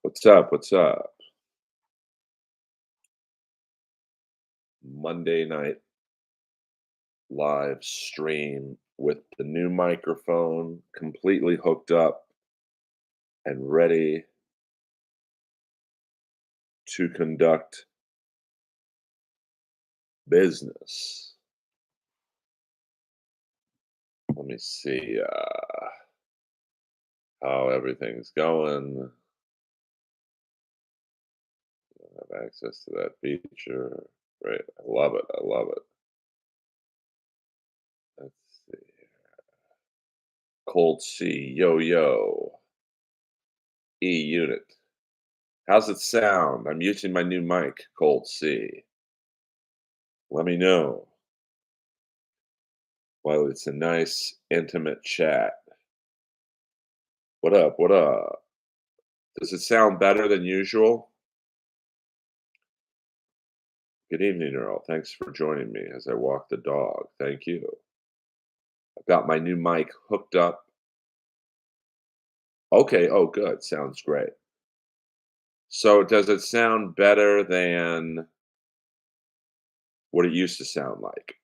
What's up? What's up? Monday night live stream with the new microphone completely hooked up and ready to conduct business. Let me see how everything's going. I have access to that feature. Great. I love it. I love it. Let's see. Cold C, yo, yo, E unit. How's it sound? I'm using my new mic, Cold C. Let me know. Well, it's a nice, intimate chat. What up? What up? Does it sound better than usual? Good evening, Earl. Thanks for joining me as I walk the dog. Thank you. I've got my new mic hooked up. Okay. Oh, good. Sounds great. So, does it sound better than what it used to sound like?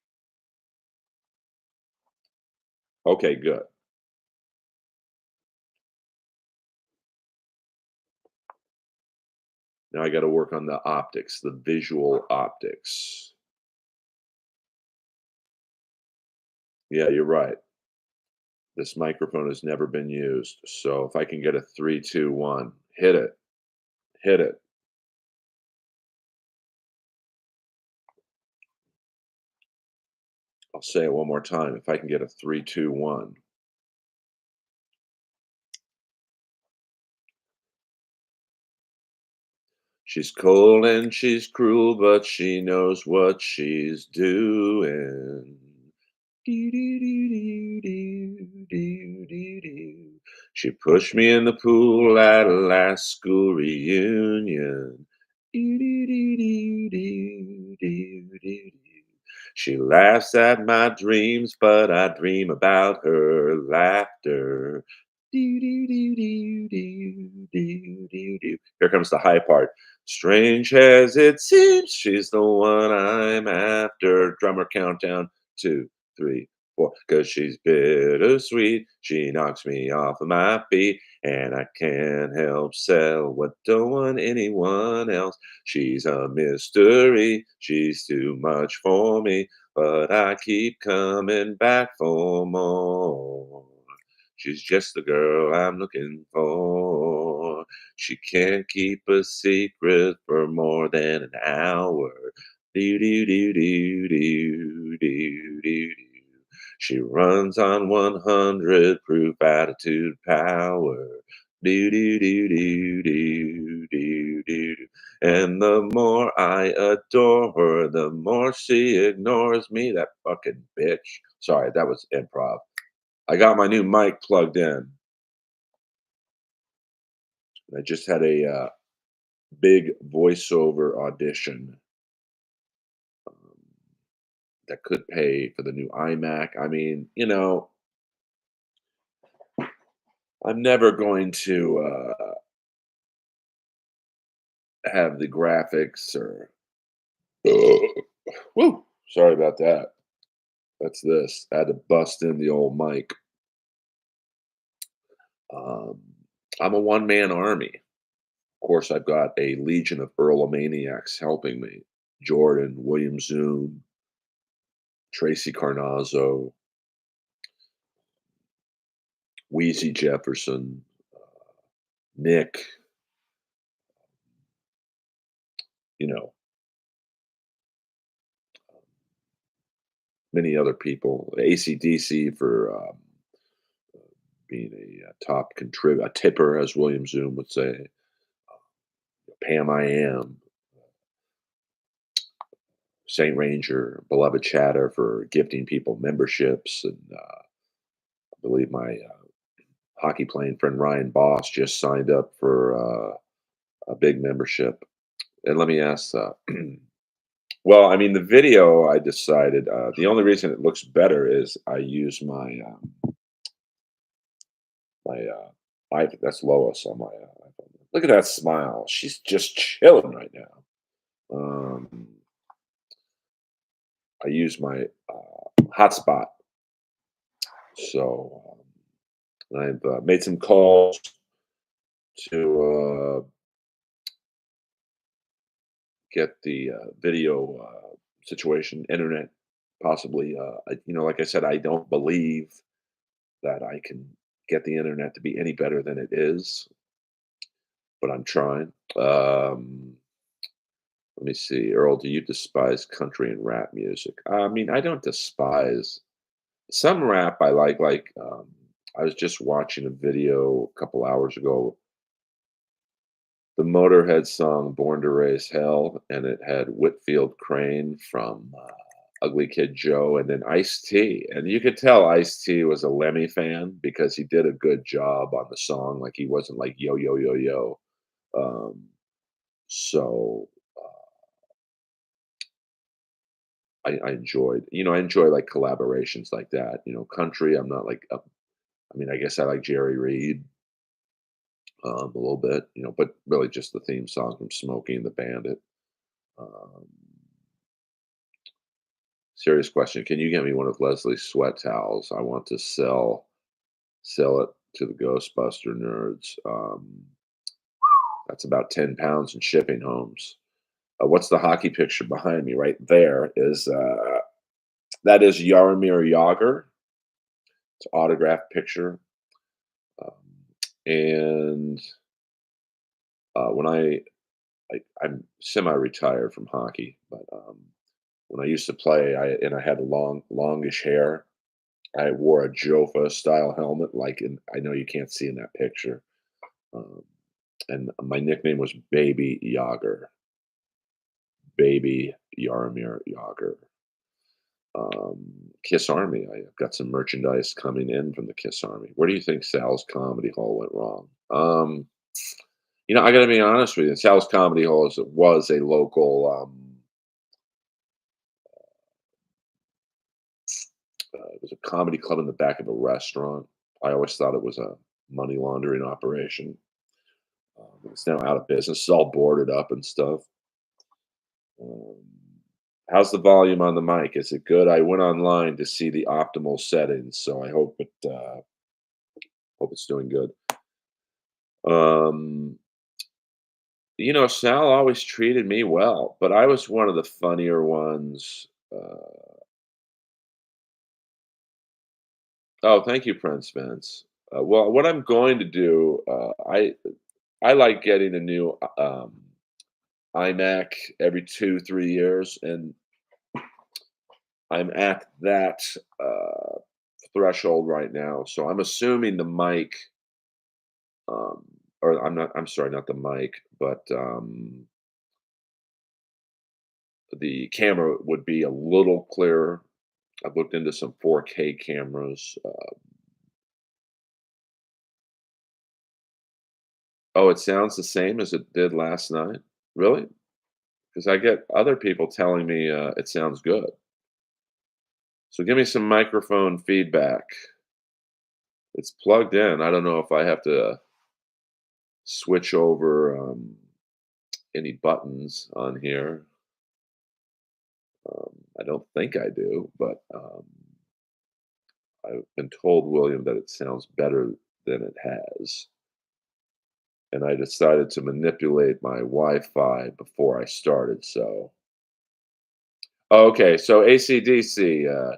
Okay, good. Now I got to work on the optics, the visual optics. Yeah, you're right. This microphone has never been used. So if I can get a 3, 2, 1, hit it, hit it. I'll say it one more time. If I can get a 3, 2, 1. She's cold and she's cruel, but she knows what she's doing. Do, do, do, do, do, do, do, do. She pushed me in the pool at a last school reunion. Do, do, do, do, do, do, do, do. She laughs at my dreams, but I dream about her laughter. Do, do, do, do, do, do, do, do. Here comes the high part. Strange as it seems, she's the one I'm after. Drummer countdown. 2, 3, 4. 'Cause she's bittersweet. She knocks me off of my feet, and I can't help sell what don't want anyone else. She's a mystery. She's too much for me, but I keep coming back for more. She's just the girl I'm looking for. She can't keep a secret for more than an hour. Do do do do do do do. She runs on 100 proof attitude power. Do do do do do do do. And the more I adore her, the more she ignores me. That fucking bitch. Sorry, that was improv. I got my new mic plugged in. I just had a big voiceover audition um, that could pay for the new iMac. I mean, I'm never going to have the graphics or. Woo! Sorry about that. That's this. I had to bust in the old mic. Um, I'm a one man army. Of course, I've got a legion of Earlomaniacs helping me. Jordan, William Zoom, Tracy Carnazzo, Wheezy Jefferson, Nick, you know, many other people. AC/DC for being a top contributor, a tipper, as William Zoom would say. Pam I Am, Saint Ranger, Beloved Chatter for gifting people memberships. And I believe my hockey playing friend Ryan Boss just signed up for a big membership. And let me ask, well, I mean, the video I decided, the only reason it looks better is I use my, that's Lois on my iPhone. Look at that smile. She's just chilling right now. Um, I use my hotspot, so I've made some calls to get the video situation, internet, possibly. Like I said, I don't believe that I can get the internet to be any better than it is, but I'm trying. Let me see, Earl. Do you despise country and rap music? I mean, I don't despise some rap. I like. I was just watching a video a couple hours ago, the Motorhead song "Born to Raise Hell," and it had Whitfield Crane from Ugly Kid Joe, and then Ice-T, and you could tell Ice-T was a Lemmy fan because he did a good job on the song, like, he wasn't like, "Yo, yo, yo, yo." Um, so, I enjoyed I enjoy, like, collaborations like that, country, I'm not like, I mean, I guess I like Jerry Reed, a little bit, but really just the theme song from Smokey and the Bandit. Um, Serious question, can you get me one of Leslie's sweat towels? I want to sell it to the Ghostbuster nerds. That's about 10 pounds in shipping homes. What's the hockey picture behind me? Right there is that is Yaromir Yager. It's an autographed picture. Um, and when I'm semi-retired from hockey, but when I used to play, I had longish hair. I wore a Jofa style helmet, like I know you can't see in that picture. Um, and my nickname was Baby Yager. Baby Yaromir Yager. Kiss Army. I've got some merchandise coming in from the Kiss Army. Where do you think Sal's Comedy Hall went wrong? I got to be honest with you. Sal's Comedy Hall was a local. It was a comedy club in the back of a restaurant. I always thought it was a money laundering operation. It's now out of business. It's all boarded up and stuff. Um, how's the volume on the mic? Is it good? I went online to see the optimal settings, so I hope it's doing good. Um, Sal always treated me well, but I was one of the funnier ones. Oh, thank you, Prince Vince. Well, what I'm going to do, I like getting a new iMac every 2 3 years, and I'm at that threshold right now. So I'm assuming the mic, um, or I'm not. I'm sorry, not the mic, but the camera would be a little clearer. I've looked into some 4K cameras. Oh, it sounds the same as it did last night. Really? Because I get other people telling me it sounds good. So give me some microphone feedback. It's plugged in. I don't know if I have to switch over any buttons on here. I don't think I do, but I've been told, William, that it sounds better than it has. And I decided to manipulate my Wi-Fi before I started. So, okay, so ACDC,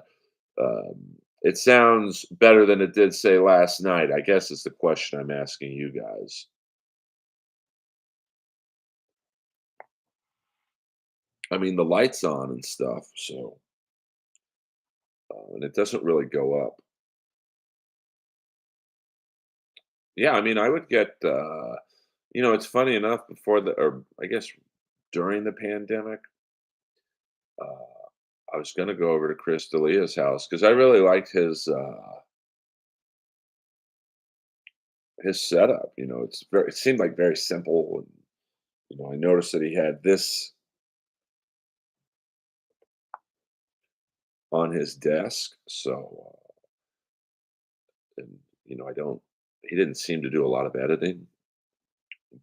it sounds better than it did say last night. I guess is the question I'm asking you guys. I mean, the lights on and stuff, so and it doesn't really go up. Yeah, I mean, I would get. It's funny enough. Before or I guess during the pandemic, uh, I was going to go over to Chris D'Elia's house because I really liked his setup. It seemed like very simple, and I noticed that he had this on his desk. So, and I don't. He didn't seem to do a lot of editing.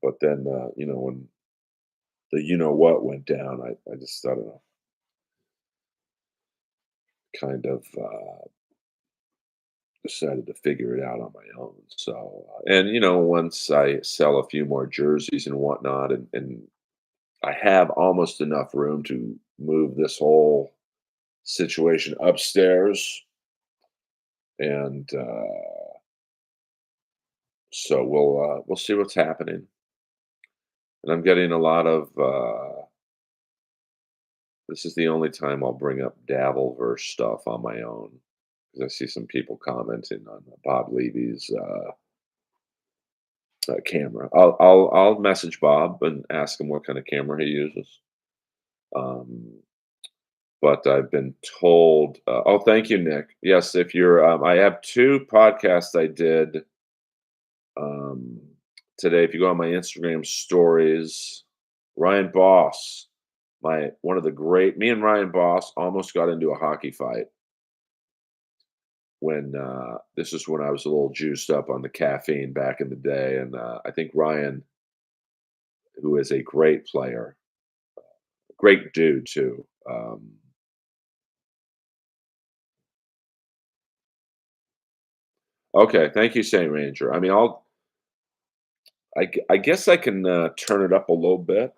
But then, when the you know what went down, I just, I don't know, kind of decided to figure it out on my own. So, and once I sell a few more jerseys and whatnot, and I have almost enough room to move this whole situation upstairs, and so we'll see what's happening. And I'm getting a lot of. This is the only time I'll bring up Dabbleverse stuff on my own because I see some people commenting on Bob Levy's camera. I'll message Bob and ask him what kind of camera he uses. Um, but I've been told. Oh, thank you, Nick. Yes, if you're, I have two podcasts I did um, today. If you go on my Instagram stories, Ryan Boss, my one of the great. Me and Ryan Boss almost got into a hockey fight when this is when I was a little juiced up on the caffeine back in the day, and I think Ryan, who is a great player, great dude too. Okay, thank you, Saint Ranger. I mean, I guess I can turn it up a little bit.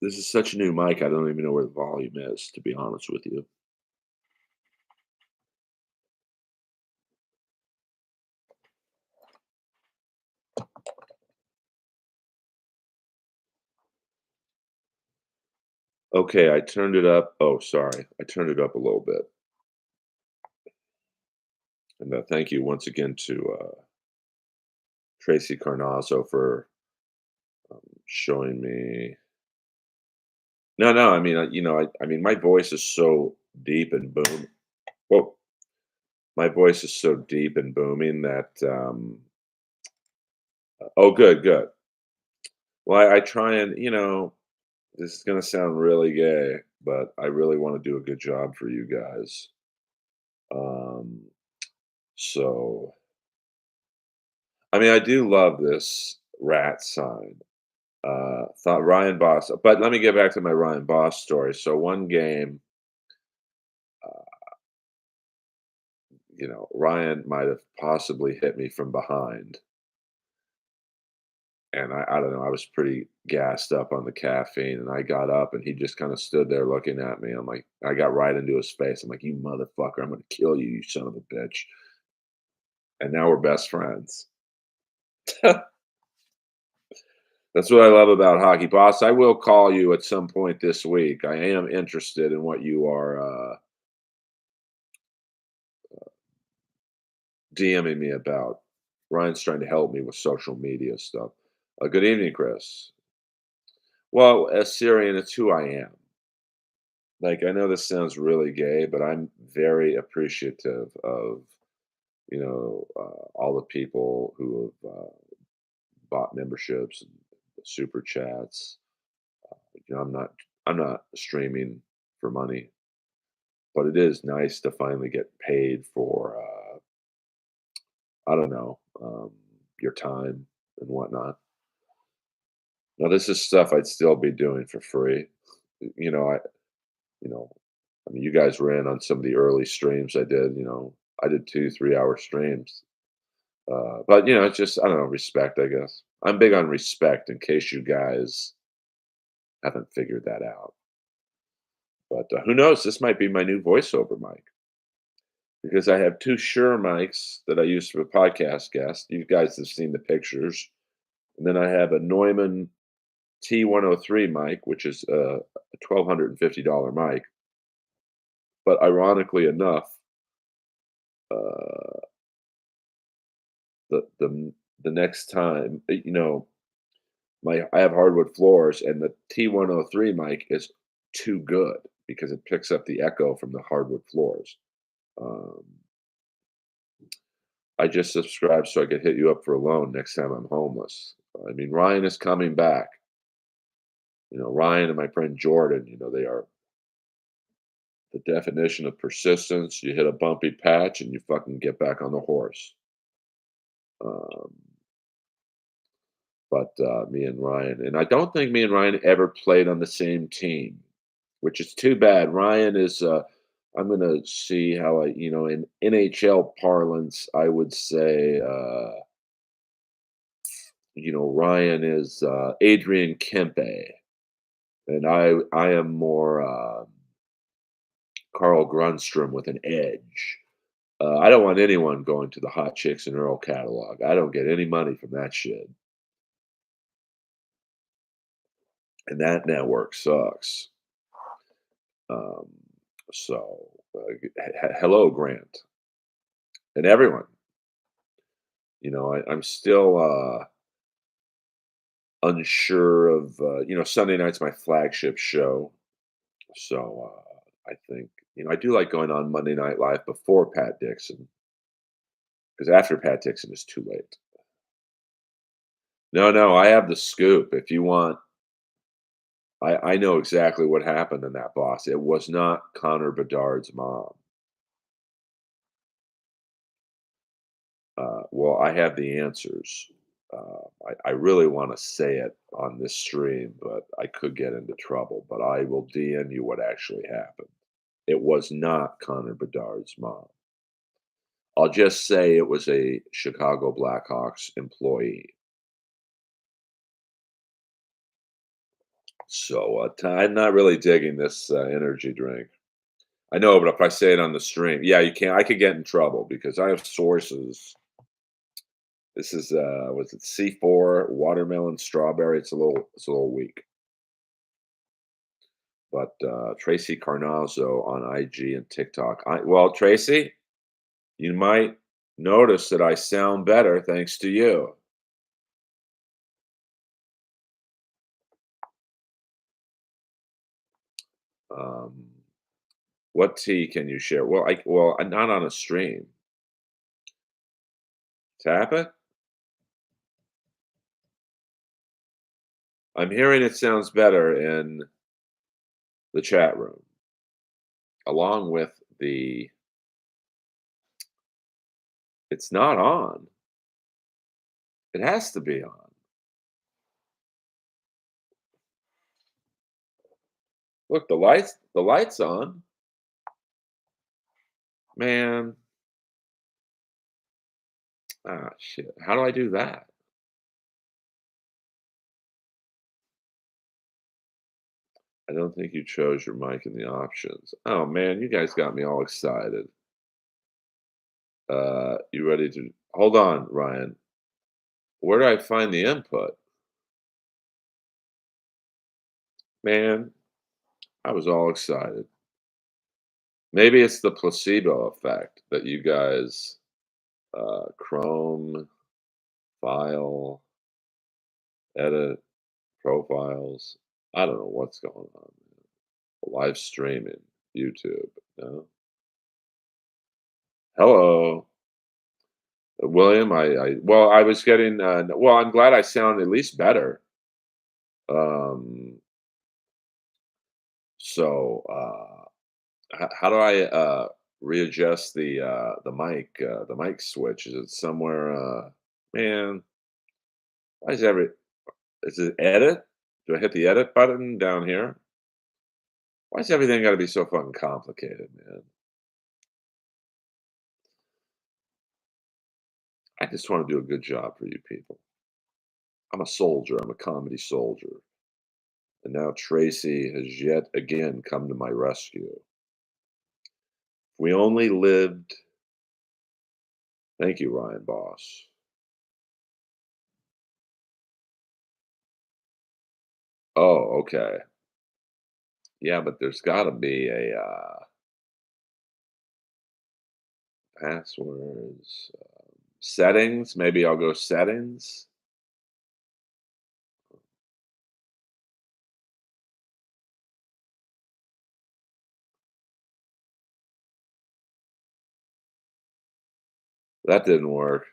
This is such a new mic. I don't even know where the volume is, to be honest with you. Okay, I turned it up. Oh, sorry, I turned it up a little bit. And thank you once again to Tracy Carnazzo for showing me. No, no. I mean, I mean, my voice is so deep and boom. Well, my voice is so deep and booming that. Oh, good, good. Well, I try and this is gonna sound really gay, but I really want to do a good job for you guys. Um, so I mean, I do love this rat sign. Thought Ryan Boss, but let me get back to my Ryan Boss story. So one game, Ryan might have possibly hit me from behind. And I don't know, I was pretty gassed up on the caffeine, and I got up, and he just kinda stood there looking at me. I'm like I got right into his face. I'm like, "You motherfucker, I'm gonna kill you, you son of a bitch." And now we're best friends. That's what I love about hockey. Boss, I will call you at some point this week. I am interested in what you are, DMing me about. Ryan's trying to help me with social media stuff. Good evening, Chris. Well, as Syrian, it's who I am. Like, I know this sounds really gay, but I'm very appreciative of, all the people who have bought memberships and super chats. I'm not streaming for money, but it is nice to finally get paid for, I don't know, your time and whatnot. Now, this is stuff I'd still be doing for free. You know, I, you know, I mean, you guys were in on some of the early streams I did. I did 2 3 hour streams. But it's just I don't know, respect, I guess. I'm big on respect in case you guys haven't figured that out. But who knows? This might be my new voiceover mic because I have two Shure mics that I use for podcast guests. You guys have seen the pictures. And then I have a Neumann T103 mic, which is a $1,250 mic. But ironically enough, uh, the next time, I have hardwood floors, and the T103 mic is too good because it picks up the echo from the hardwood floors. Um, I just subscribed so I could hit you up for a loan next time I'm homeless. I mean, Ryan is coming back. Ryan and my friend Jordan, they are The definition of persistence, you hit a bumpy patch and you fucking get back on the horse. Um, but me and Ryan, and I don't think me and Ryan ever played on the same team, which is too bad. Ryan is, I'm gonna see how in NHL parlance, I would say, Ryan is Adrian Kempe, and I am more Carl Grunstrom with an edge. I don't want anyone going to the Hot Chicks and Earl catalog. I don't get any money from that shit, and that network sucks. Um, hello, Grant, and everyone. I'm still unsure of. Sunday night's my flagship show, so I think I do like going on Monday Night Live before Pat Dixon, because after Pat Dixon is too late. No, no, I have the scoop. If you want, I know exactly what happened in that box. It was not Connor Bedard's mom. Well, I have the answers. I really want to say it on this stream, but I could get into trouble. But I will DM you what actually happened. It was not Connor Bedard's mom. I'll just say it was a Chicago Blackhawks employee. So I'm not really digging this energy drink. I know, but if I say it on the stream, yeah, you can't. I could get in trouble because I have sources. This is was it C4 watermelon strawberry? It's a little weak. But Tracy Carnazzo on IG and TikTok. Well, Tracy, you might notice that I sound better thanks to you. Um, what tea can you share? I'm not on a stream. Tap it. I'm hearing it sounds better in the chat room, along with the. It's not on. It has to be on. Look, the lights on. Man, shit. How do I do that? I don't think you chose your mic in the options. Oh man, you guys got me all excited. You ready to hold on, Ryan? Where do I find the input? Man, I was all excited. Maybe it's the placebo effect that you guys Chrome, file, edit, profiles. I don't know what's going on. Live streaming, YouTube. No. Hello, William. I was getting. Well, I'm glad I sound at least better. Um, how do I readjust the mic switch? Is it somewhere? Man, why is every? Is it edit? Do I hit the edit button down here? Why is everything got to be so fucking complicated, man? I just want to do a good job for you people. I'm a soldier. I'm a comedy soldier. And now Tracy has yet again come to my rescue. If we only lived. Thank you, Ryan Boss. Oh, okay. Yeah, but there's got to be a passwords, settings. Maybe I'll go settings. That didn't work.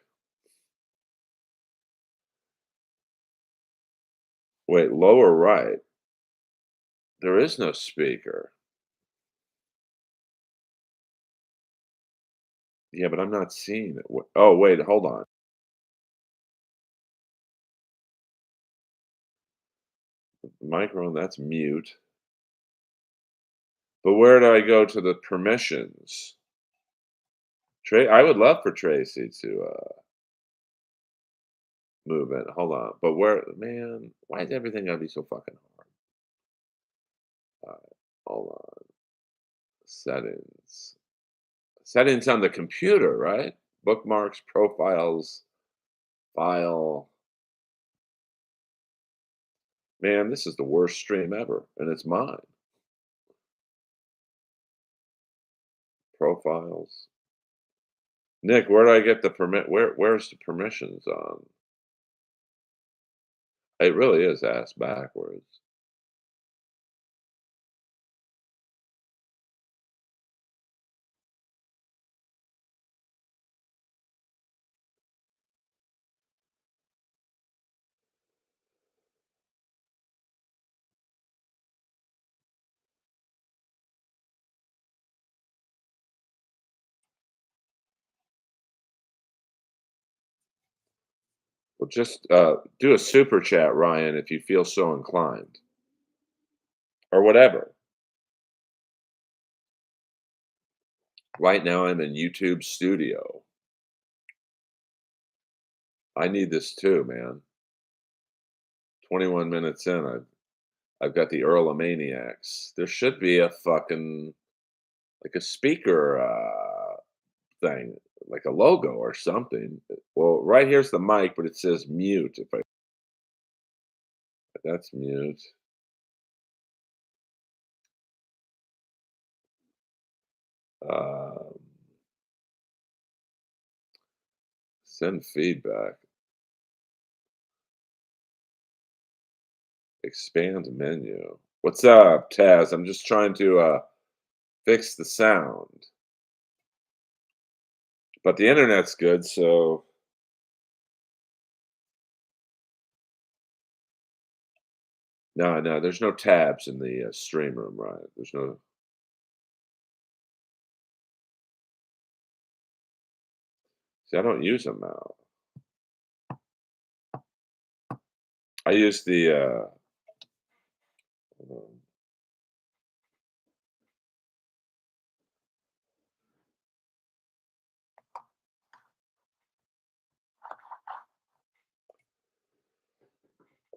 Wait, lower right. There is no speaker. Yeah, but I'm not seeing it. Oh, wait, hold on. Microphone, that's mute. But where do I go to the permissions? I would love for Tracy to move it. Hold on. But where, man, why is everything gotta be so fucking hard? Hold on. Settings. Settings on the computer, right? Bookmarks, profiles, file. Man, this is the worst stream ever, and it's mine. Profiles. Nick, where do I get the permit? Where's the permissions on? It really is ass backwards. Well, just do a super chat, Ryan, if you feel so inclined, or whatever. Right now, I'm in YouTube Studio. I need this too, man. 21 minutes in, I've got the Earl of Maniacs. There should be a fucking like a speaker thing, like a logo or something. Well, right here's the mic, but it says mute. If I That's mute. Um, Send feedback. Expand menu. What's up, Taz? I'm just trying to fix the sound, but the internet's good, so no, no. There's no tabs in the stream room, right? There's no. See, I don't use them now. I use the um,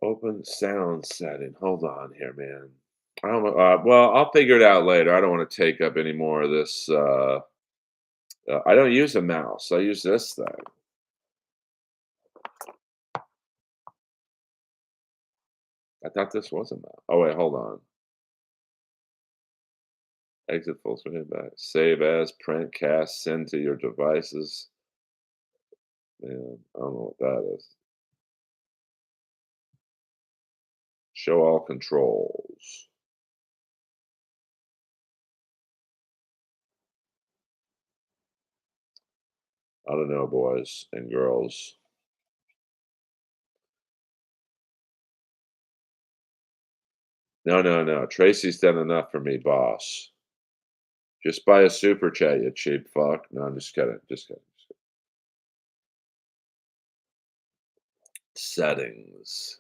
open sound setting. Hold on here, man. I don't know. Well, I'll figure it out later. I don't want to take up any more of this. I don't use a mouse. I use this thing. I thought this was a mouse. Oh wait, hold on. Exit full screen back. Save as, print, cast, send to your devices. Man, I don't know what that is. Show all controls. I don't know, boys and girls. No, no, no. Tracy's done enough for me, boss. Just buy a super chat, you cheap fuck. No, I'm just kidding. Just kidding. Just kidding. Settings.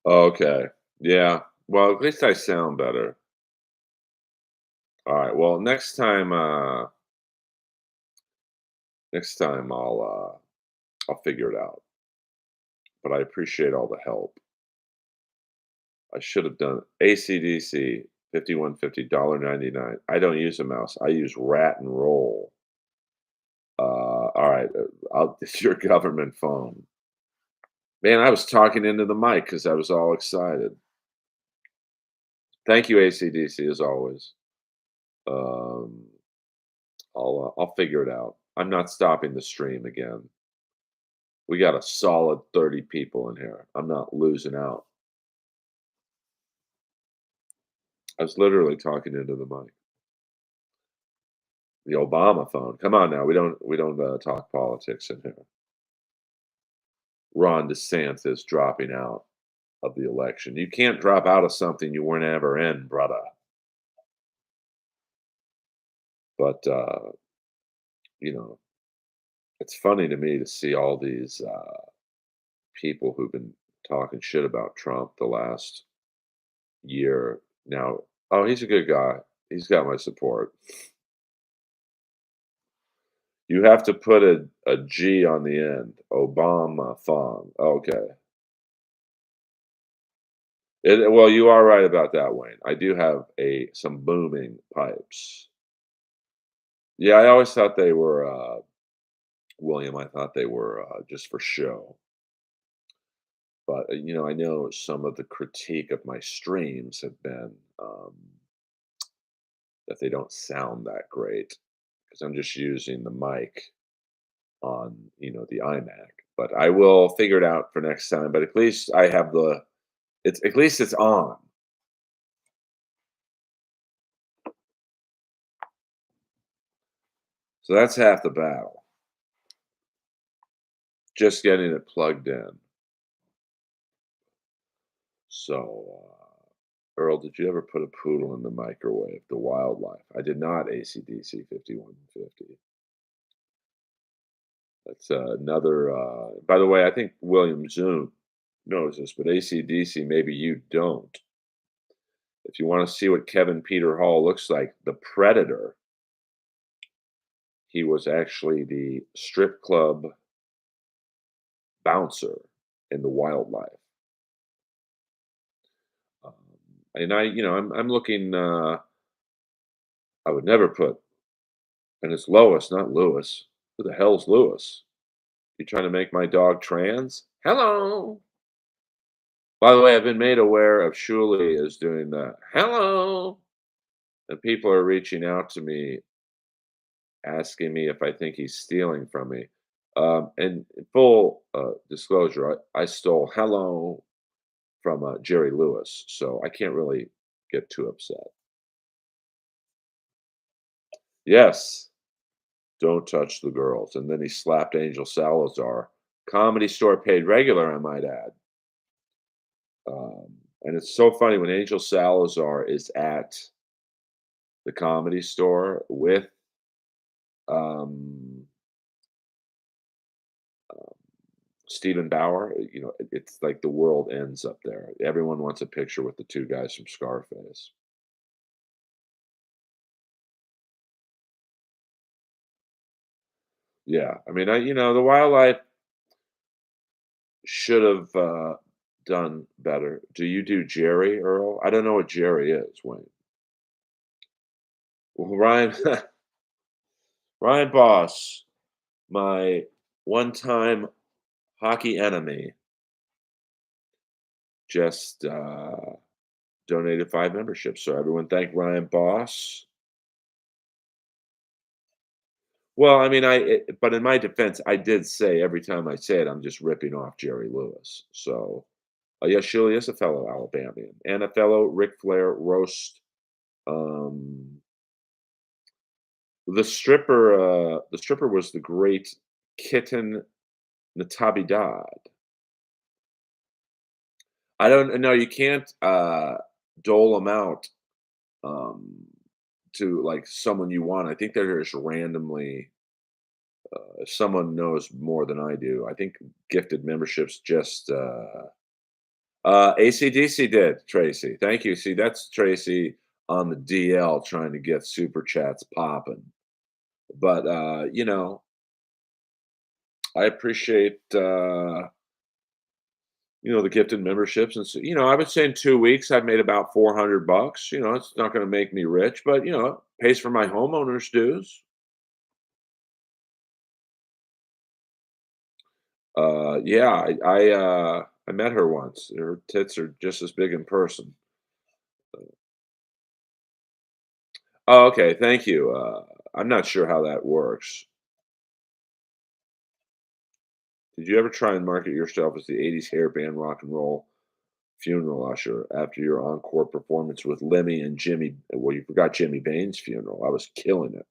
Okay. Yeah. Well, at least I sound better. All right. Well, next time I'll figure it out. But I appreciate all the help. I should have done ACDC 5150 $1.99. I don't use a mouse. I use rat and roll. All right. It's your government phone. Man, I was talking into the mic because I was all excited. Thank you, ACDC, as always. Um, I'll figure it out. I'm not stopping the stream again. We got a solid 30 people in here. I'm not losing out. I was literally talking into the mic. The Obama phone. Come on now, we don't talk politics in here. Ron DeSantis dropping out of the election. You can't drop out of something you weren't ever in, brother. But you know, it's funny to me to see all these people who've been talking shit about Trump the last year now. Oh, he's a good guy. He's got my support. You have to put a G on the end. Obama thong. Okay. Well, you are right about that, Wayne. I do have a some booming pipes. Yeah, I always thought they were William. I thought they were just for show. But I know some of the critique of my streams have been that they don't sound that great because I'm just using the mic on the iMac. But I will figure it out for next time. But at least I have the it's at least it's on. So that's half the battle. Just getting it plugged in. So, Earl, did you ever put a poodle in the microwave? The wildlife. I did not. ACDC 5150. That's another. By the way, I think William Zoom knows this, but ACDC, maybe you don't. If you want to see what Kevin Peter Hall looks like, the Predator, he was actually the strip club bouncer in the wildlife. Um, and I'm looking. I would never put, and it's Lois, not Lewis. Who the hell's Lewis? You trying to make my dog trans? Hello. By the way, I've been made aware of Shuli is doing the hello, and people are reaching out to me asking me if I think he's stealing from me. And in full disclosure, I stole hello from Jerry Lewis, so I can't really get too upset. Yes, don't touch the girls. And then he slapped Angel Salazar. Comedy Store paid regular, I might add. And it's so funny when Angel Salazar is at the Comedy Store with um, Stephen Bauer. It's like the world ends up there. Everyone wants a picture with the two guys from Scarface. Yeah, I mean, the wildlife should have done better. Do you do Jerry, Earl? I don't know what Jerry is, Wayne. Well, Ryan, Ryan Boss, my one-time hockey enemy, just donated 5 memberships. So everyone, thank Ryan Boss. Well, I mean, but in my defense, I did say every time I say it, I'm just ripping off Jerry Lewis. So, yes, Shirley is a fellow Alabamian and a fellow Ric Flair roast. Um, the stripper was the great Kitten Natividad. I don't know. You can't dole them out um, to like someone you want. I think they're just randomly. If someone knows more than I do, I think gifted memberships just ACDC did, Tracy. Thank you. See, that's Tracy on the DL trying to get super chats popping. But I appreciate the gifted memberships. And so, I would say in 2 weeks I've made about $400. It's not gonna make me rich, but it pays for my homeowner's dues. Yeah, I met her once. Her tits are just as big in person. Oh, okay, thank you. I'm not sure how that works. Did you ever try and market yourself as the '80s hair band rock and roll? funeral usher after your encore performance with Lemmy and Jimmy. Well, you forgot Jimmy Bain's funeral. I was killing it.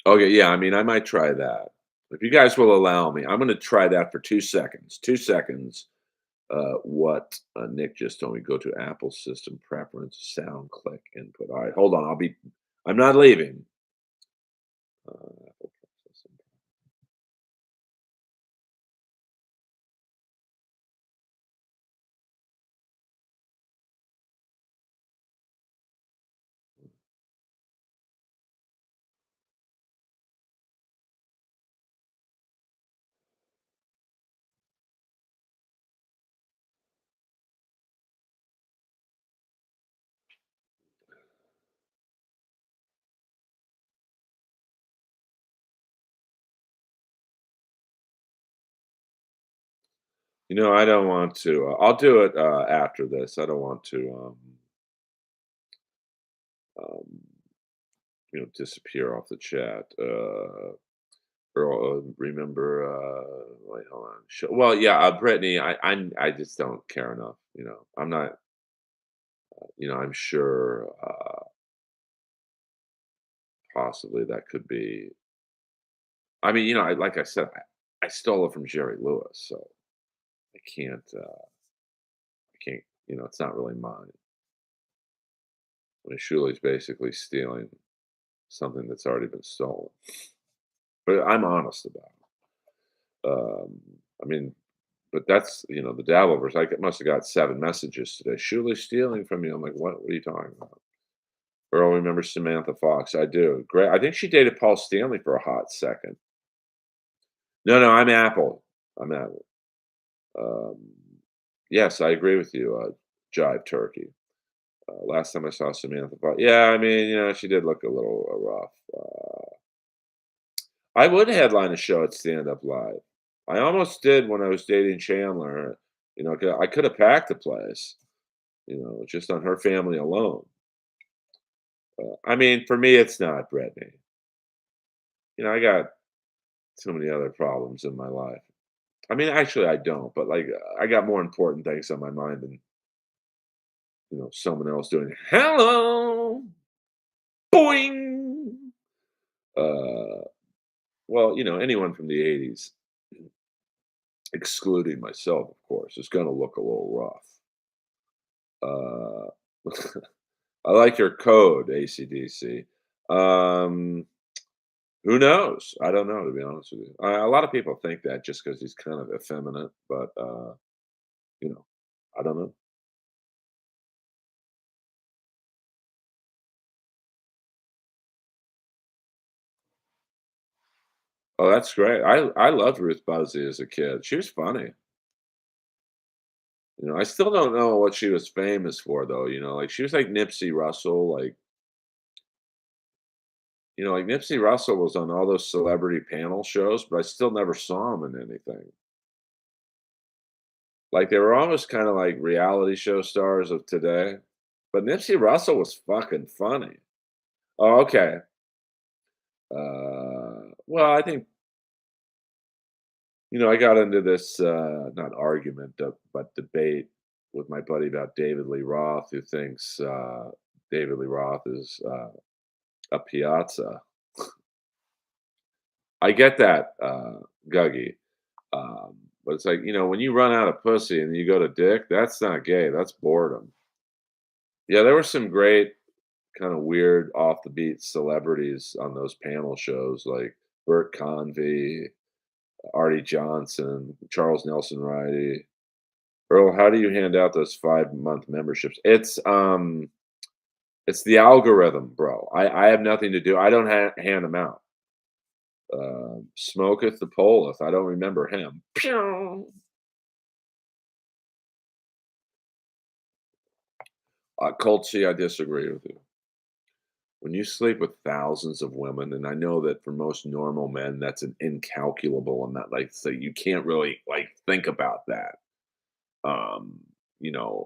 Okay, yeah, I mean, I might try that. If you guys will allow me, I'm gonna try that for 2 seconds. 2 seconds. What, Nick just told me, go to Apple system preference, sound click input. Alright, hold on, I'm not leaving. Apple system. I don't want to, I'll do it, after this. I don't want to, um, disappear off the chat. Earl, remember, wait, hold on. Well, yeah, Brittany, I just don't care enough. I'm not, I'm sure, possibly that could be. I mean, like I said, I stole it from Jerry Lewis, so I can't. It's not really mine. I mean, Shuley's basically stealing something that's already been stolen. But I'm honest about it. I mean, but that's the Dabbleverse. Must have got 7 messages today. Shuley's stealing from you. I'm like, what? What are you talking about? Earl remembers Samantha Fox. I do. Great. I think she dated Paul Stanley for a hot second. No, no, I'm Apple. I'm Apple. Um, yes, I agree with you, Jive Turkey. Last time I saw Samantha Fox, yeah, I mean, she did look a little rough. I would headline a show at Stand Up Live. I almost did when I was dating Chandler. 'Cause I could have packed the place, just on her family alone. I mean, for me, it's not Brittany. I got so many other problems in my life. I mean, actually, I don't, but like, I got more important things on my mind than someone else doing hello, boing. Uh, well, anyone from the '80s, excluding myself, of course, is going to look a little rough. I like your code, ACDC. Um, who knows? I don't know, to be honest with you. A lot of people think that just because he's kind of effeminate, but you know, I don't know. Oh, that's great. I loved Ruth Buzzy as a kid. She was funny. I still don't know what she was famous for though. Like she was like Nipsey Russell, like Nipsey Russell was on all those celebrity panel shows, but I still never saw him in anything. Like they were almost kind of like reality show stars of today. But Nipsey Russell was fucking funny. Oh, okay. Well, I think I got into this not argument, but debate with my buddy about David Lee Roth, who thinks David Lee Roth is a piazza. I get that, Guggy, but it's like when you run out of pussy and you go to dick, that's not gay. That's boredom. Yeah, there were some great kind of weird off the beat celebrities on those panel shows, like Bert Convy, Artie Johnson, Charles Nelson Riley. Earl, how do you hand out those 5-month memberships? It's the algorithm, bro. I have nothing to do. I don't hand them out. Smoketh the Poleth. I don't remember him. Pew! Colt C, I disagree with you. When you sleep with thousands of women, and I know that for most normal men, that's an incalculable amount. Like, so you can't really like think about that.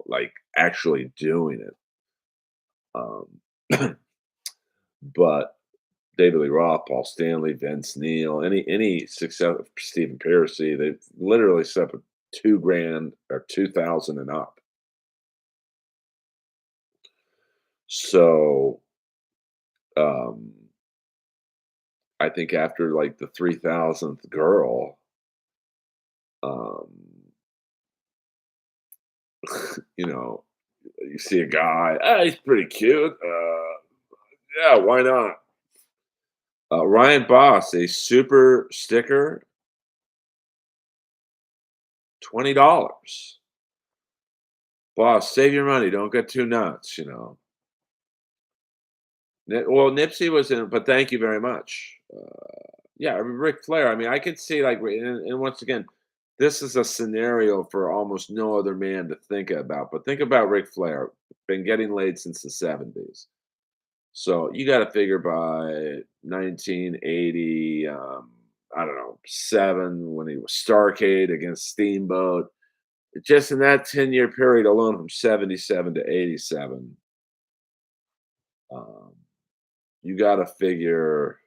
Like actually doing it. Um, but David Lee Roth, Paul Stanley, Vince Neil, any success, Stephen Pearcy, they literally set up with 2 grand or 2,000 and up. So, um, I think after like the 3,000th girl, um, you know, you see a guy, he's pretty cute. Yeah, why not? Ryan Boss, a super sticker, $20. Boss, save your money. Don't get too nuts. Well, Nipsey was in, but thank you very much. Yeah, I mean, Ric Flair. I mean, I could see like, and once again, this is a scenario for almost no other man to think about. But think about Ric Flair, been getting laid since the '70s. So you got to figure by 1980, I don't know, 7 when he was Starcade against Steamboat. Just in that 10-year period alone, from '77 to '87, um, you got to figure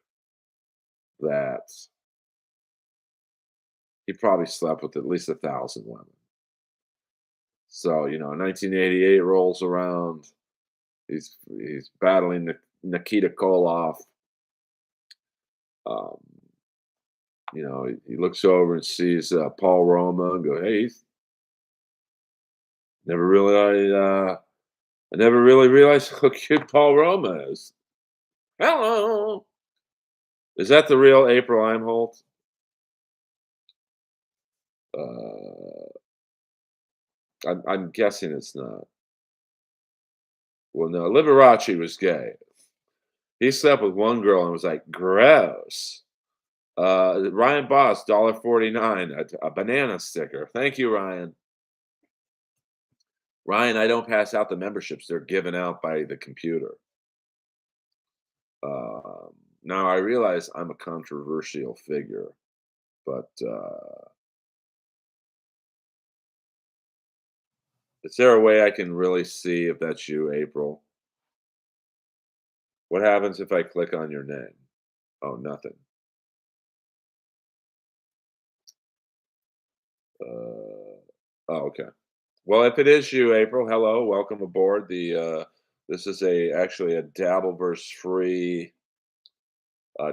that he probably slept with at least 1,000 women. So, 1988 rolls around. He's battling Nikita Koloff. Um, he looks over and sees Paul Roma and go, "Hey, never really, I never really realized how cute Paul Roma is." Hello, is that the real April Imholt? Uh, I'm guessing it's not. Well, no, Liberace was gay. He slept with one girl and was like, "Gross." Ryan Boss, $1.49, a banana sticker. Thank you, Ryan. Ryan, I don't pass out the memberships. They're given out by the computer. Now I realize I'm a controversial figure, but is there a way I can really see if that's you, April? What happens if I click on your name? Oh, nothing. Uh, oh, okay. Well, if it is you, April, hello, welcome aboard. This is actually a Dabbleverse free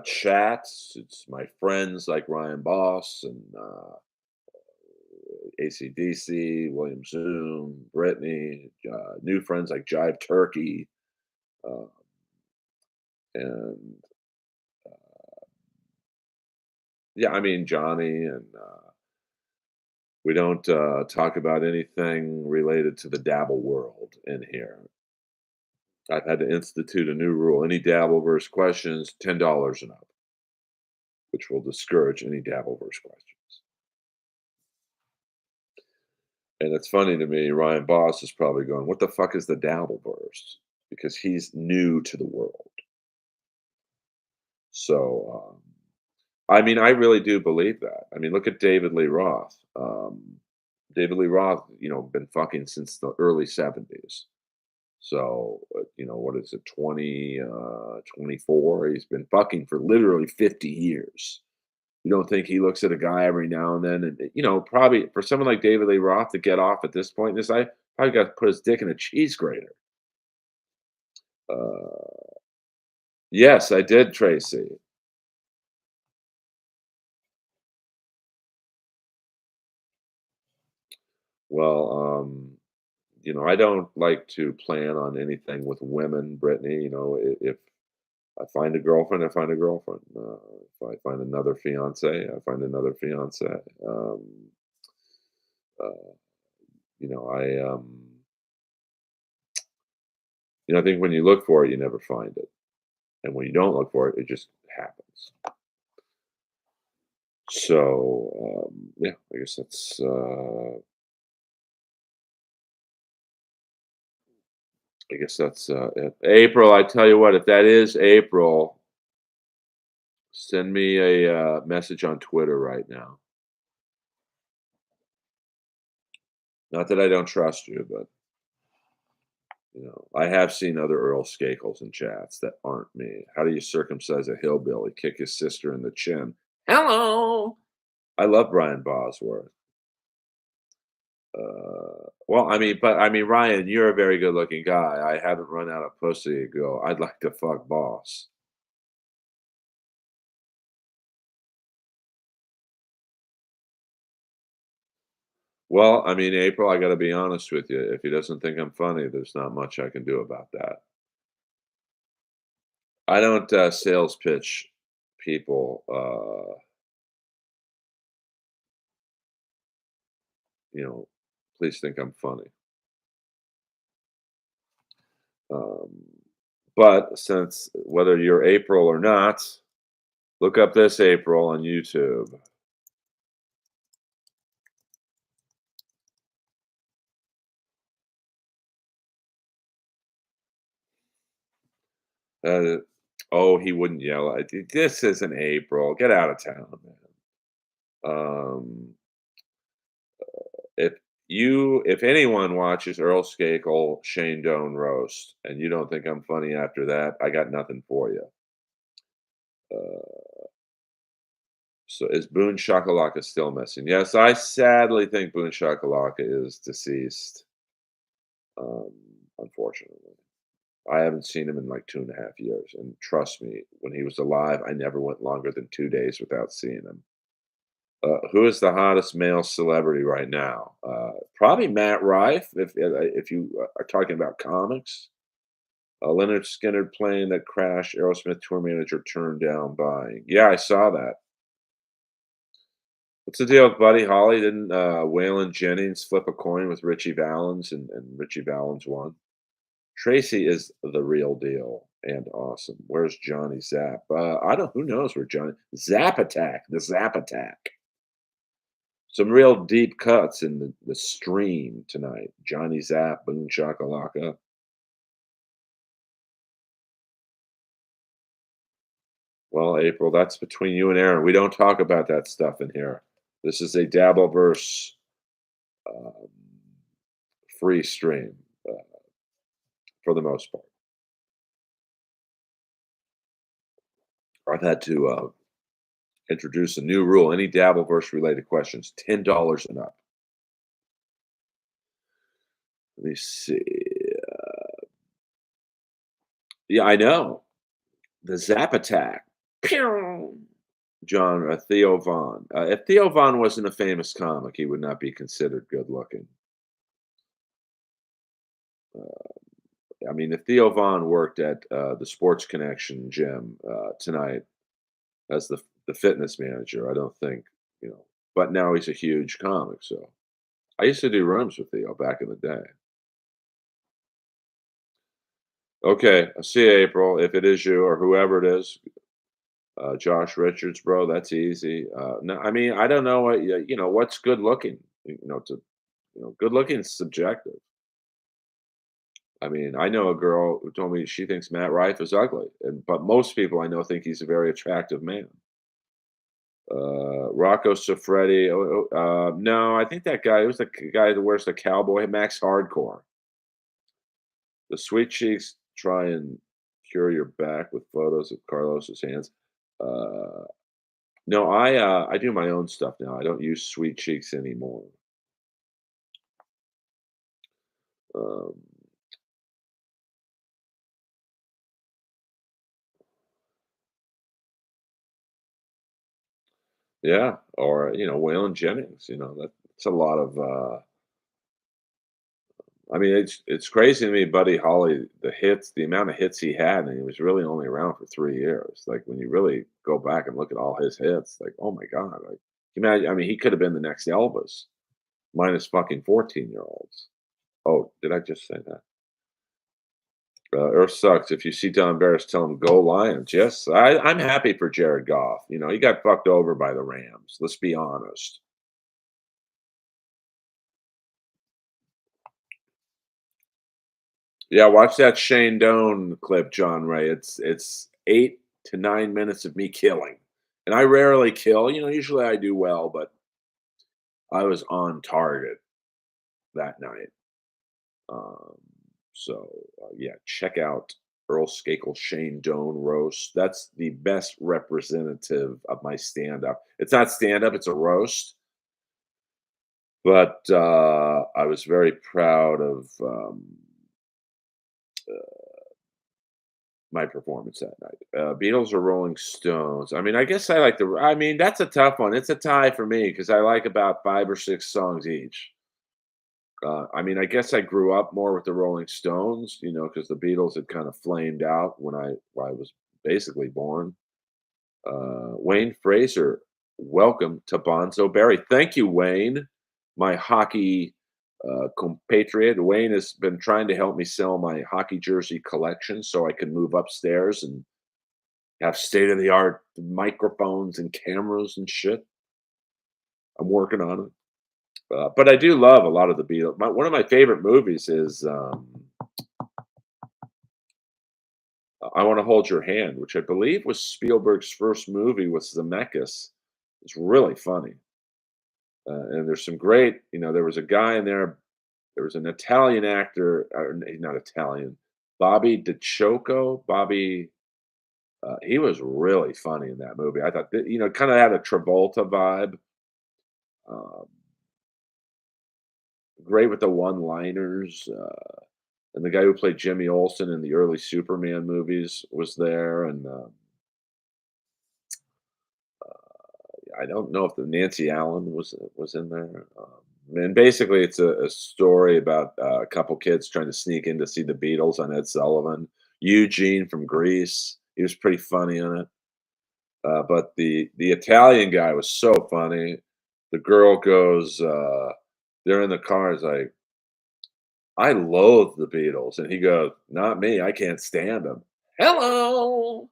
chat. It's my friends like Ryan Boss and ACDC, William Zoom, Brittany, new friends like Jive Turkey, uh, and yeah, I mean Johnny, and we don't talk about anything related to the dabble world in here. I've had to institute a new rule. Any Dabbleverse questions, $10 and up, which will discourage any Dabbleverse questions. And it's funny to me, Ryan Boss is probably going, "What the fuck is the Dabbleverse?" Because he's new to the world. So, I mean, I really do believe that. I mean, look at David Lee Roth. David Lee Roth, been fucking since the early '70s. So, what is it, 24? He's been fucking for literally 50 years. You don't think he looks at a guy every now and then? And, probably for someone like David Lee Roth to get off at this point in his life, probably got to put his dick in a cheese grater. Uh, yes, I did, Tracy. Well, I don't like to plan on anything with women, Brittany. If I find a girlfriend, I find a girlfriend. If I find another fiance, I find another fiance. Um, uh, I think when you look for it, you never find it, and when you don't look for it, it just happens. So, yeah, I guess that's it. April, I tell you what, if that is April, send me a message on Twitter right now. Not that I don't trust you, but I have seen other Earl Skakels in chats that aren't me. How do you circumcise a hillbilly? Kick his sister in the chin. Hello. I love Brian Bosworth. Well, Ryan, you're a very good-looking guy. I haven't run out of pussy to go. I'd like to fuck boss. Well, April, I got to be honest with you. If he doesn't think I'm funny, there's not much I can do about that. I don't sales pitch people. You know, please think I'm funny. Um, but since whether you're April or not, look up this April on YouTube. Uh, oh, he wouldn't yell at you. This isn't April. Get out of town, man. Um, if if anyone watches Earl Skakel, Shane Doan roast, and you don't think I'm funny after that, I got nothing for you. Uh, so is Boone Shakalaka still missing? Yes, I sadly think Boone Shakalaka is deceased. Um, Unfortunately. I haven't seen him in like 2.5 years, and trust me, when he was alive, I never went longer than 2 days without seeing him. Who is the hottest male celebrity right now? Probably Matt Rife, if you are talking about comics. Leonard Skinner playing that crash Aerosmith tour manager turned down buying. Yeah, I saw that. What's the deal with Buddy Holly? Didn't Waylon Jennings flip a coin with Richie Valens and Richie Valens won? Tracy is the real deal and awesome. Where's Johnny Zapp? I don't. Who knows where Johnny Zap Attack? The Zap Attack. Some real deep cuts in the stream tonight. Johnny Zapp, Boom Shakalaka. Well, April, that's between you and Aaron. We don't talk about that stuff in here. This is a Dabbleverse um, free stream uh, for the most part. I've had to introduce a new rule. Any Dabbleverse related questions, $10 and up. Let me see. Yeah, I know. The Zap Attack. Pew! John, Theo Vaughn. If Theo Vaughn wasn't a famous comic, he would not be considered good looking. If Theo Vaughn worked at the Sports Connection gym tonight as the fitness manager, I don't think, you know, but now he's a huge comic. So I used to do rooms with Theo back in the day. Okay, I see you, April. If it is you or whoever it is, Josh Richards, bro, that's easy. No, I don't know what what's good looking. Good looking is subjective. I know a girl who told me she thinks Matt Rife is ugly, but most people I know think he's a very attractive man. Rocco Siffredi. No, I think that guy was the guy that wears the cowboy Max Hardcore. The sweet cheeks try and cure your back with photos of Carlos's hands. Uh, no, I do my own stuff now. I don't use sweet cheeks anymore. Um, yeah, or Waylon Jennings. That's a lot of. It's crazy to me, Buddy Holly, the amount of hits he had, and he was really only around for 3 years. Like when you really go back and look at all his hits, like oh my god, like imagine. He could have been the next Elvis, minus fucking 14-year-olds. Oh, did I just say that? Earth sucks. If you see Don Barris, tell him go Lions. Yes, I'm happy for Jared Goff. He got fucked over by the Rams. Let's be honest. Yeah, watch that Shane Doan clip, John Ray. It's 8 to 9 minutes of me killing, and I rarely kill. Usually I do well, but I was on target that night. Um, So, yeah, check out Earl Skakel Shane Doan roast. That's the best representative of my stand up. It's not stand up, it's a roast. But I was very proud of my performance that night. Beatles or Rolling Stones? I mean, I guess I like the. I mean, that's a tough one. It's a tie for me because I like about 5 or 6 songs each. I mean, I guess I grew up more with the Rolling Stones, because the Beatles had kind of flamed out when I was basically born. Wayne Fraser, welcome to Bonzo Berry. Thank you, Wayne, my hockey compatriot. Wayne has been trying to help me sell my hockey jersey collection so I can move upstairs and have state of the art microphones and cameras and shit. I'm working on it. But I do love a lot of the Beatles. One of my favorite movies is I Want to Hold Your Hand, which I believe was Spielberg's first movie with Zemeckis. It's really funny. And there's some great, there was a guy in there. There was an Italian actor, he's not Italian, Bobby DeCioco. He was really funny in that movie. I thought that, kind of had a Travolta vibe. Um, Great with the one-liners. And the guy who played Jimmy Olsen in the early Superman movies was there. And I don't know if the Nancy Allen was in there. And basically, it's a story about a couple kids trying to sneak in to see the Beatles on Ed Sullivan. Eugene from Greece, he was pretty funny in it. But the Italian guy was so funny. The girl goes, they're in the car. Is like, I loathe the Beatles, and he goes, "Not me. I can't stand them." Hello.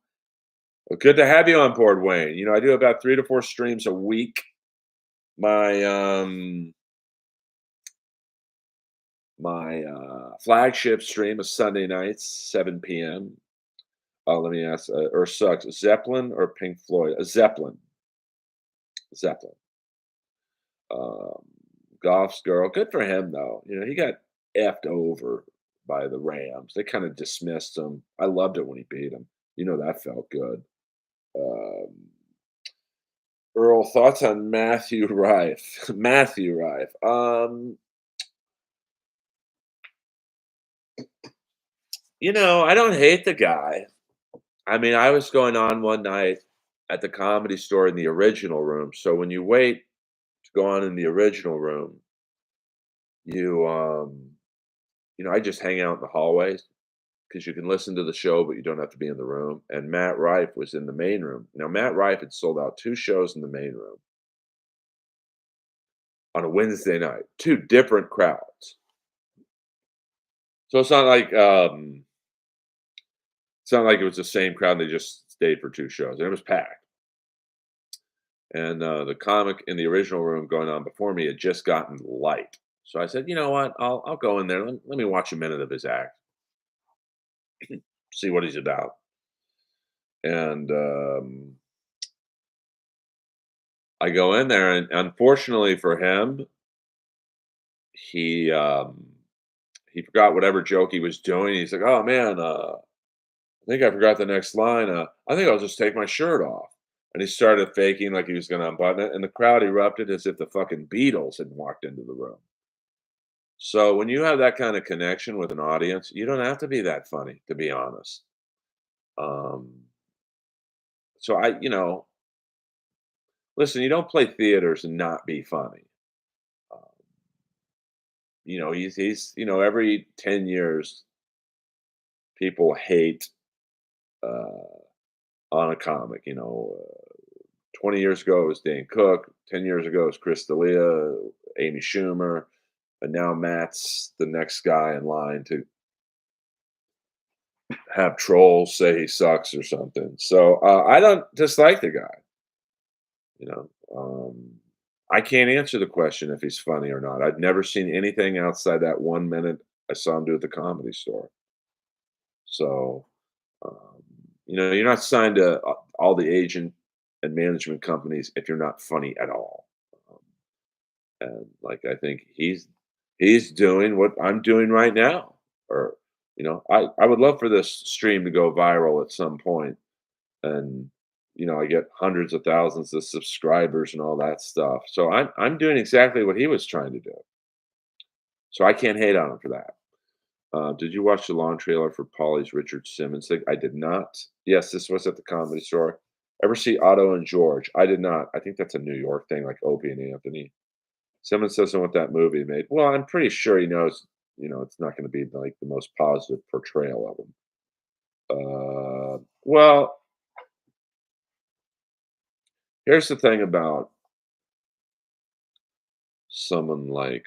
Well, good to have you on board, Wayne. I do about 3 to 4 streams a week. My flagship stream is Sunday nights, 7 p.m. Let me ask, or sucks, Zeppelin or Pink Floyd? Zeppelin. Zeppelin. Um, Goff's girl. Good for him, though. He got effed over by the Rams. They kind of dismissed him. I loved it when he beat him. That felt good. Um, Earl, thoughts on Matthew Rife? Matthew Rife. I don't hate the guy. I mean, I was going on one night at the Comedy Store in the original room. So when you wait to go on in the original room, you I just hang out in the hallways because you can listen to the show, but you don't have to be in the room. And Matt Rife was in the main room. Now, Matt Rife had sold out 2 shows in the main room on a Wednesday night, 2 different crowds. So it's not like it was the same crowd. They just stayed for 2 shows, and it was packed. And the comic in the original room going on before me had just gotten light. So I said, you know what? I'll go in there. Let me watch a minute of his act, see what he's about. And I go in there, and unfortunately for him, he he forgot whatever joke he was doing. He's like, "Oh man, I think I forgot the next line. I think I'll just take my shirt off." And he started faking like he was going to unbutton it, and the crowd erupted as if the fucking Beatles had walked into the room. So when you have that kind of connection with an audience, you don't have to be that funny, to be honest. Um, so listen, you don't play theaters and not be funny. Um, every 10 years, people hate uh, on a comic. 20 years ago it was Dan Cook. 10 years ago it was Chris D'Elia, Amy Schumer, and now Matt's the next guy in line to have trolls say he sucks or something. So I don't dislike the guy. You know, I can't answer the question if he's funny or not. I've never seen anything outside that 1 minute I saw him do at the Comedy Store. So, um, you're not signed to all the agent and management companies if you're not funny at all. Um, and like I think he's doing what I'm doing right now, or I would love for this stream to go viral at some point, and I get hundreds of thousands of subscribers and all that stuff. So I'm doing exactly what he was trying to do. So I can't hate on him for that. Did you watch the launch trailer for Polly's Richard Simmons thing? I did not. Yes, this was at the Comedy Store. Ever see Otto and George? I did not. I think that's a New York thing, like Opie and Anthony. Simmons doesn't want that movie made. Well, I'm pretty sure he knows, it's not going to be like the most positive portrayal of him. Well, here's the thing about someone like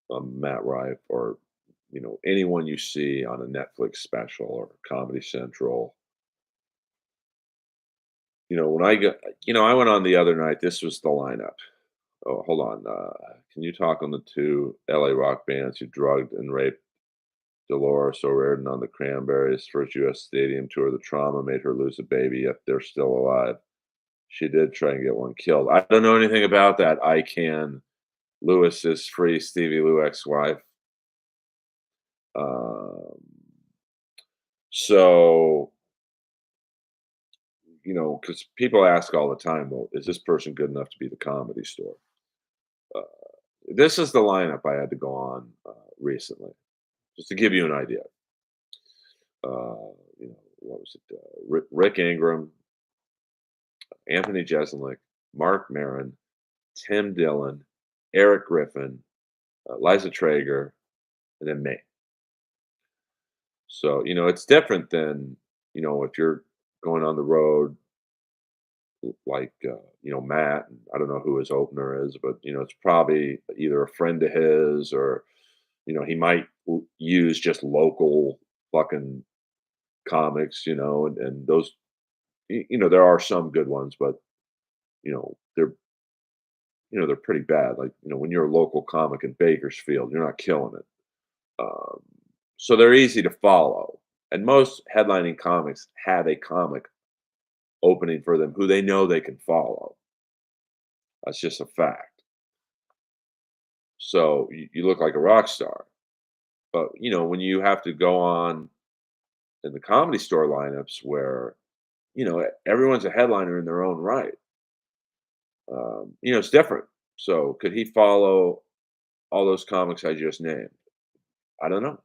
Matt Rife or anyone you see on a Netflix special or Comedy Central. When I got, I went on the other night. This was the lineup. Oh, hold on. Can you talk on the two LA rock bands who drugged and raped Dolores O'Riordan on the Cranberries' first U.S. stadium tour? The trauma made her lose a baby, yet they're still alive. She did try and get one killed. I don't know anything about that. I can. Lewis's free Stevie Lou ex-wife. Um, so, because people ask all the time, well, is this person good enough to be the Comedy Store? Uh, this is the lineup I had to go on recently, just to give you an idea. What was it? Rick Ingram, Anthony Jeselnik, Mark Maron, Tim Dillon, Eric Griffin, Liza Traeger, and then me. So, it's different than, if you're going on the road like, Matt, and I don't know who his opener is, but, it's probably either a friend of his or, he might use just local fucking comics, and those, there are some good ones, but, they're, they're pretty bad. Like, when you're a local comic in Bakersfield, you're not killing it. Um, so they're easy to follow. And most headlining comics have a comic opening for them who they know they can follow. That's just a fact. So you look like a rock star. But, when you have to go on in the Comedy Store lineups where, everyone's a headliner in their own right, it's different. So could he follow all those comics I just named? I don't know.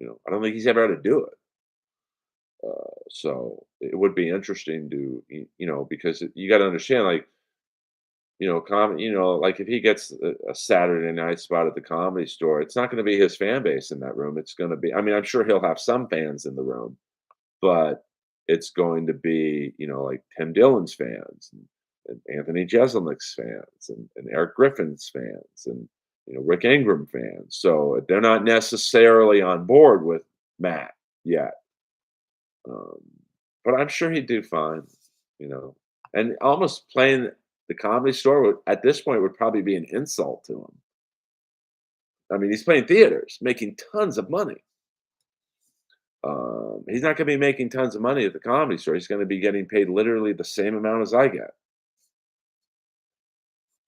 I don't think he's ever had to do it. So it would be interesting to, because you got to understand, like, like if he gets a Saturday night spot at the Comedy Store, it's not going to be his fan base in that room. It's going to be, I mean, I'm sure he'll have some fans in the room, but it's going to be, like Tim Dillon's fans and Anthony Jeselnik's fans and Eric Griffin's fans and, Rick Ingram fans. So they're not necessarily on board with Matt yet. Um, but I'm sure he'd do fine, you know. And almost playing the Comedy Store would, at this point, would probably be an insult to him. I mean, he's playing theaters, making tons of money. He's not going to be making tons of money at the Comedy Store. He's going to be getting paid literally the same amount as I get.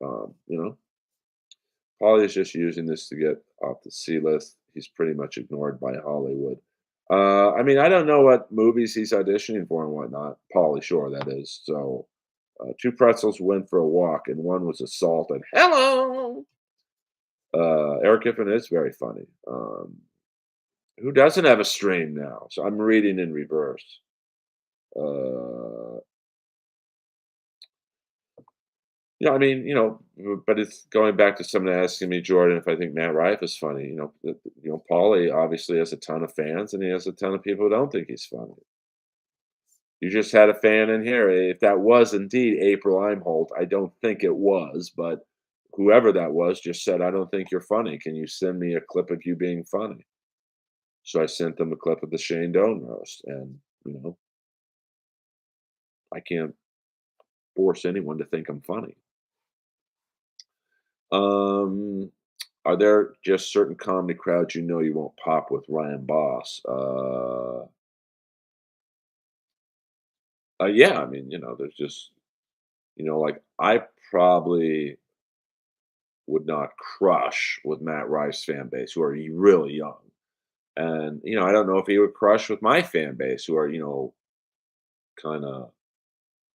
You know, Paulie is just using this to get off the C list. He's pretty much ignored by Hollywood. I mean, I don't know what movies he's auditioning for and whatnot. Paulie Shore, that is. So, two pretzels went for a walk, and one was assaulted. Hello. Eric Giffen is very funny. Who doesn't have a stream now? So I'm reading in reverse. Uh, I mean, but it's going back to someone asking me, Jordan, if I think Matt Rife is funny. Paulie obviously has a ton of fans, and he has a ton of people who don't think he's funny. You just had a fan in here. If that was indeed April Imholt, I don't think it was, but whoever that was just said, "I don't think you're funny. Can you send me a clip of you being funny?" So I sent them a clip of the Shane Doan roast, and I can't force anyone to think I'm funny. Um, are there just certain comedy crowds you won't pop with Ryan Boss? Yeah, I mean, there's just, like I probably would not crush with Matt Rice's fan base, who are really young. And, I don't know if he would crush with my fan base who are, kinda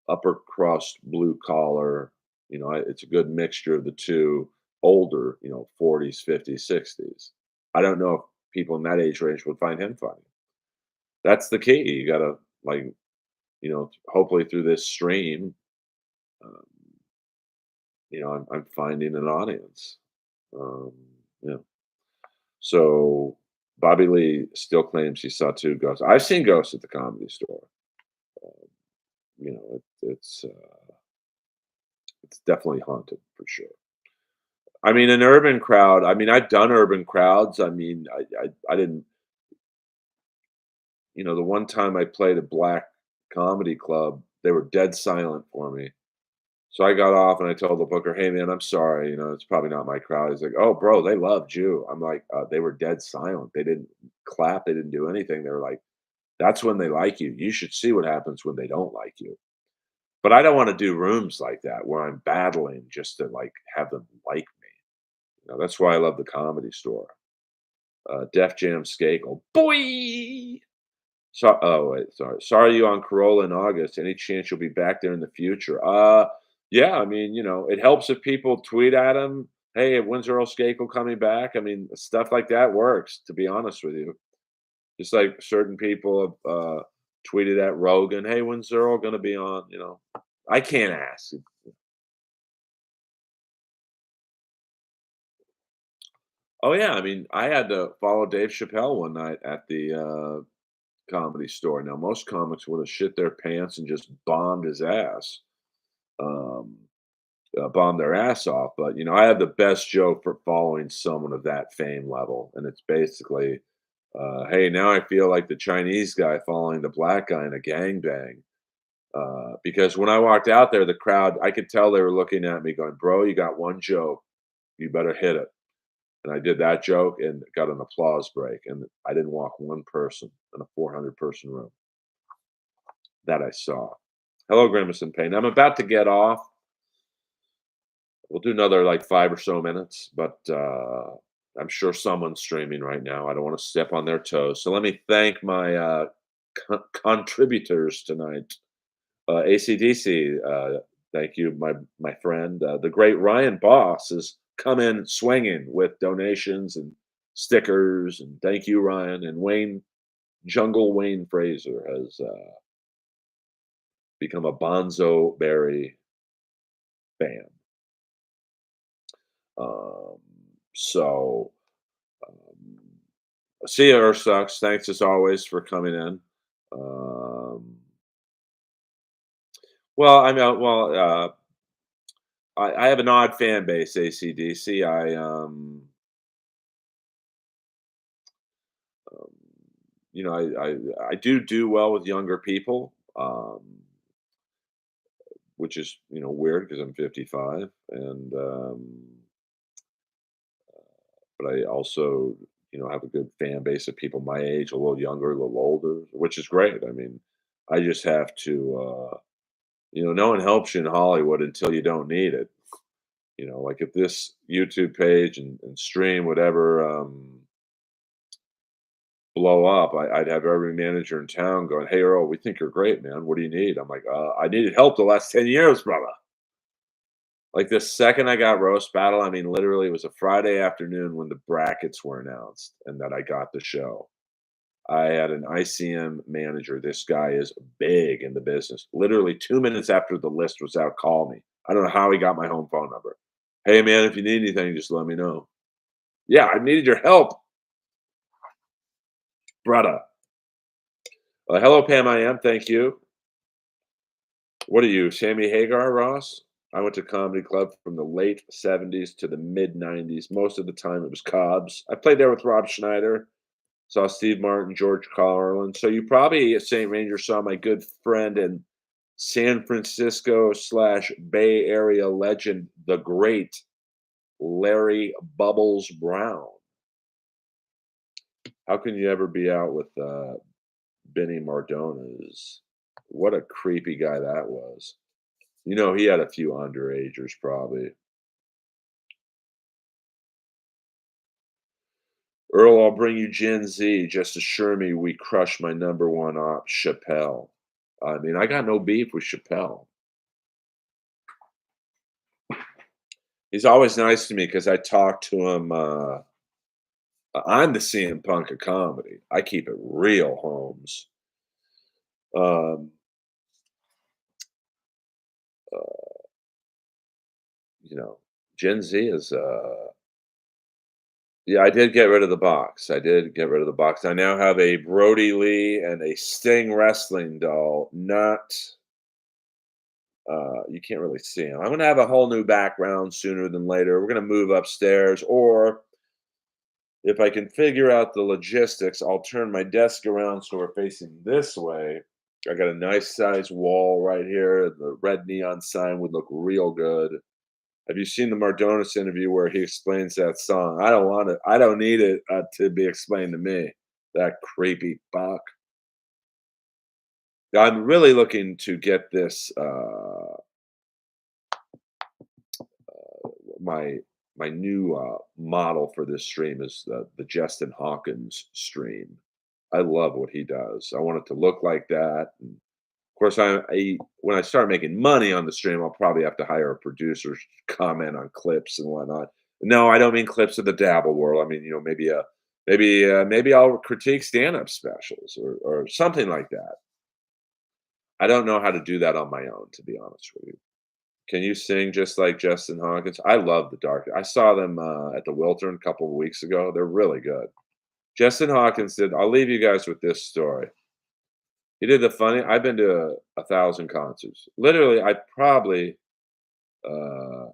upper crust, blue collar, it's a good mixture of the 2, older, 40s, 50s, 60s. I don't know if people in that age range would find him funny. That's the key. You gotta, like, hopefully through this stream, um, I'm finding an audience. Um, yeah. So Bobby Lee still claims he saw 2 ghosts. I've seen ghosts at the Comedy Store. Um, it's definitely haunted for sure. I mean, an urban crowd. I mean, I've done urban crowds. I mean, I didn't. The one time I played a black comedy club, they were dead silent for me. So I got off and I told the booker, "Hey, man, I'm sorry. It's probably not my crowd." He's like, "Oh, bro, they loved you." I'm like, "They were dead silent. They didn't clap. They didn't do anything. They were like, that's when they like you. You should see what happens when they don't like you." But I don't want to do rooms like that where I'm battling just to like have them like me. That's why I love the Comedy Store. Def Jam Skakel, boy. So, oh wait, sorry. Sorry you on Corolla in August. Any chance you'll be back there in the future? Yeah. I mean, it helps if people tweet at him. Hey, when's Earl Skakel coming back? I mean, stuff like that works. To be honest with you, just like certain people have tweeted at Rogan, "Hey, when's Earl going to be on?" I can't ask. Oh yeah, I mean, I had to follow Dave Chappelle one night at the Comedy Store. Now, most comics would have shit their pants and just bombed his ass, um, bombed their ass off. But I have the best joke for following someone of that fame level, and it's basically, "Hey, now I feel like the Chinese guy following the black guy in a gangbang." Because when I walked out there, the crowd, I could tell they were looking at me, going, "Bro, you got one joke. You better hit it." And I did that joke and got an applause break, and I didn't walk one person in a 400-person room that I saw. Hello, Grimace and Pain. I'm about to get off. We'll do another like 5 or so minutes, but I'm sure someone's streaming right now. I don't want to step on their toes. So let me thank my contributors tonight. ACDC, thank you, my friend. The great Ryan Boss has come in swinging with donations and stickers, and thank you, Ryan. And Wayne Fraser has become a Bonzo Berry fan. Um, so, um, see you, Earth Sucks. Thanks as always for coming in. Um, well, I mean, I have an odd fan base, ACDC. Um, I do well with younger people, which is weird because I'm 55, and but I also have a good fan base of people my age, a little younger, a little older, which is great. I mean, I just have to, no one helps you in Hollywood until you don't need it. Like if this YouTube page and stream would ever blow up, I'd have every manager in town going, "Hey, Earl, we think you're great, man. What do you need?" I'm like, I needed help the last 10 years, brother." Like the second I got Roast Battle, I mean, literally, it was a Friday afternoon when the brackets were announced and that I got the show. I had an ICM manager. This guy is big in the business. Literally 2 minutes after the list was out, call me. I don't know how he got my home phone number. "Hey, man, if you need anything, just let me know." Yeah, I needed your help, brother. Hello, Pam. I am. Thank you. What are you, Sammy Hagar, Ross? I went to comedy club from the late '70s to the mid '90s. Most of the time, it was Cobb's. I played there with Rob Schneider. Saw Steve Martin, George Carlin. So you probably at St. Ranger saw my good friend and San Francisco slash Bay Area legend, the great Larry Bubbles Brown. How can you ever be out with Benny Mardones? What a creepy guy that was. He had a few underagers probably. Earl, I'll bring you Gen Z. Just assure me we crush my number one op, Chappelle. I mean, I got no beef with Chappelle. He's always nice to me because I talk to him. I'm the CM Punk of comedy. I keep it real, Holmes. Um, uh, you know, Gen Z is. Yeah, I did get rid of the box. I did get rid of the box. I now have a Brody Lee and a Sting wrestling doll. Not. You can't really see him. I'm gonna have a whole new background sooner than later. We're gonna move upstairs, or if I can figure out the logistics, I'll turn my desk around so we're facing this way. I got a nice size wall right here. The red neon sign would look real good. Have you seen the Mardonis interview where he explains that song? I don't want it. I don't need it to be explained to me. That creepy fuck. I'm really looking to get this. My my new model for this stream is the Justin Hawkins stream. I love what he does. I want it to look like that. And of course, I when I start making money on the stream, I'll probably have to hire a producer to comment on clips and whatnot. No, I don't mean clips of the dabble world. I mean, maybe I'll critique stand-up specials or something like that. I don't know how to do that on my own, to be honest with you. Can you sing just like Justin Hawkins? I love the dark. I saw them at the Wiltern a couple of weeks ago. They're really good. Justin Hawkins did. I'll leave you guys with this story. He did the funny. I've been to a thousand concerts. Literally, I probably uh,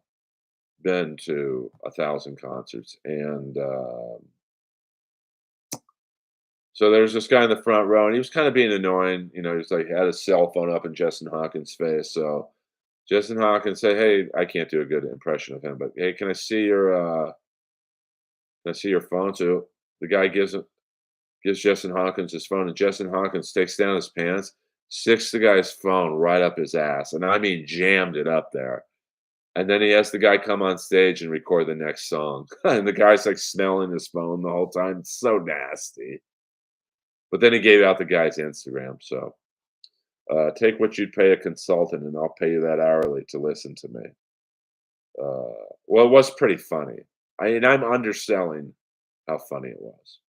been to a thousand concerts, and so there's this guy in the front row, and he was kind of being annoying. He was like had his cell phone up in Justin Hawkins' face. So Justin Hawkins said, "Hey, I can't do a good impression of him, but hey, can I see your phone?" So the guy gives Justin Hawkins his phone, and Justin Hawkins takes down his pants, sticks the guy's phone right up his ass, and I mean jammed it up there. And then he has the guy come on stage and record the next song, and the guy's like smelling his phone the whole time. It's so nasty. But then he gave out the guy's Instagram. So take what you'd pay a consultant, and I'll pay you that hourly to listen to me. Well, it was pretty funny. I'm underselling how funny it was.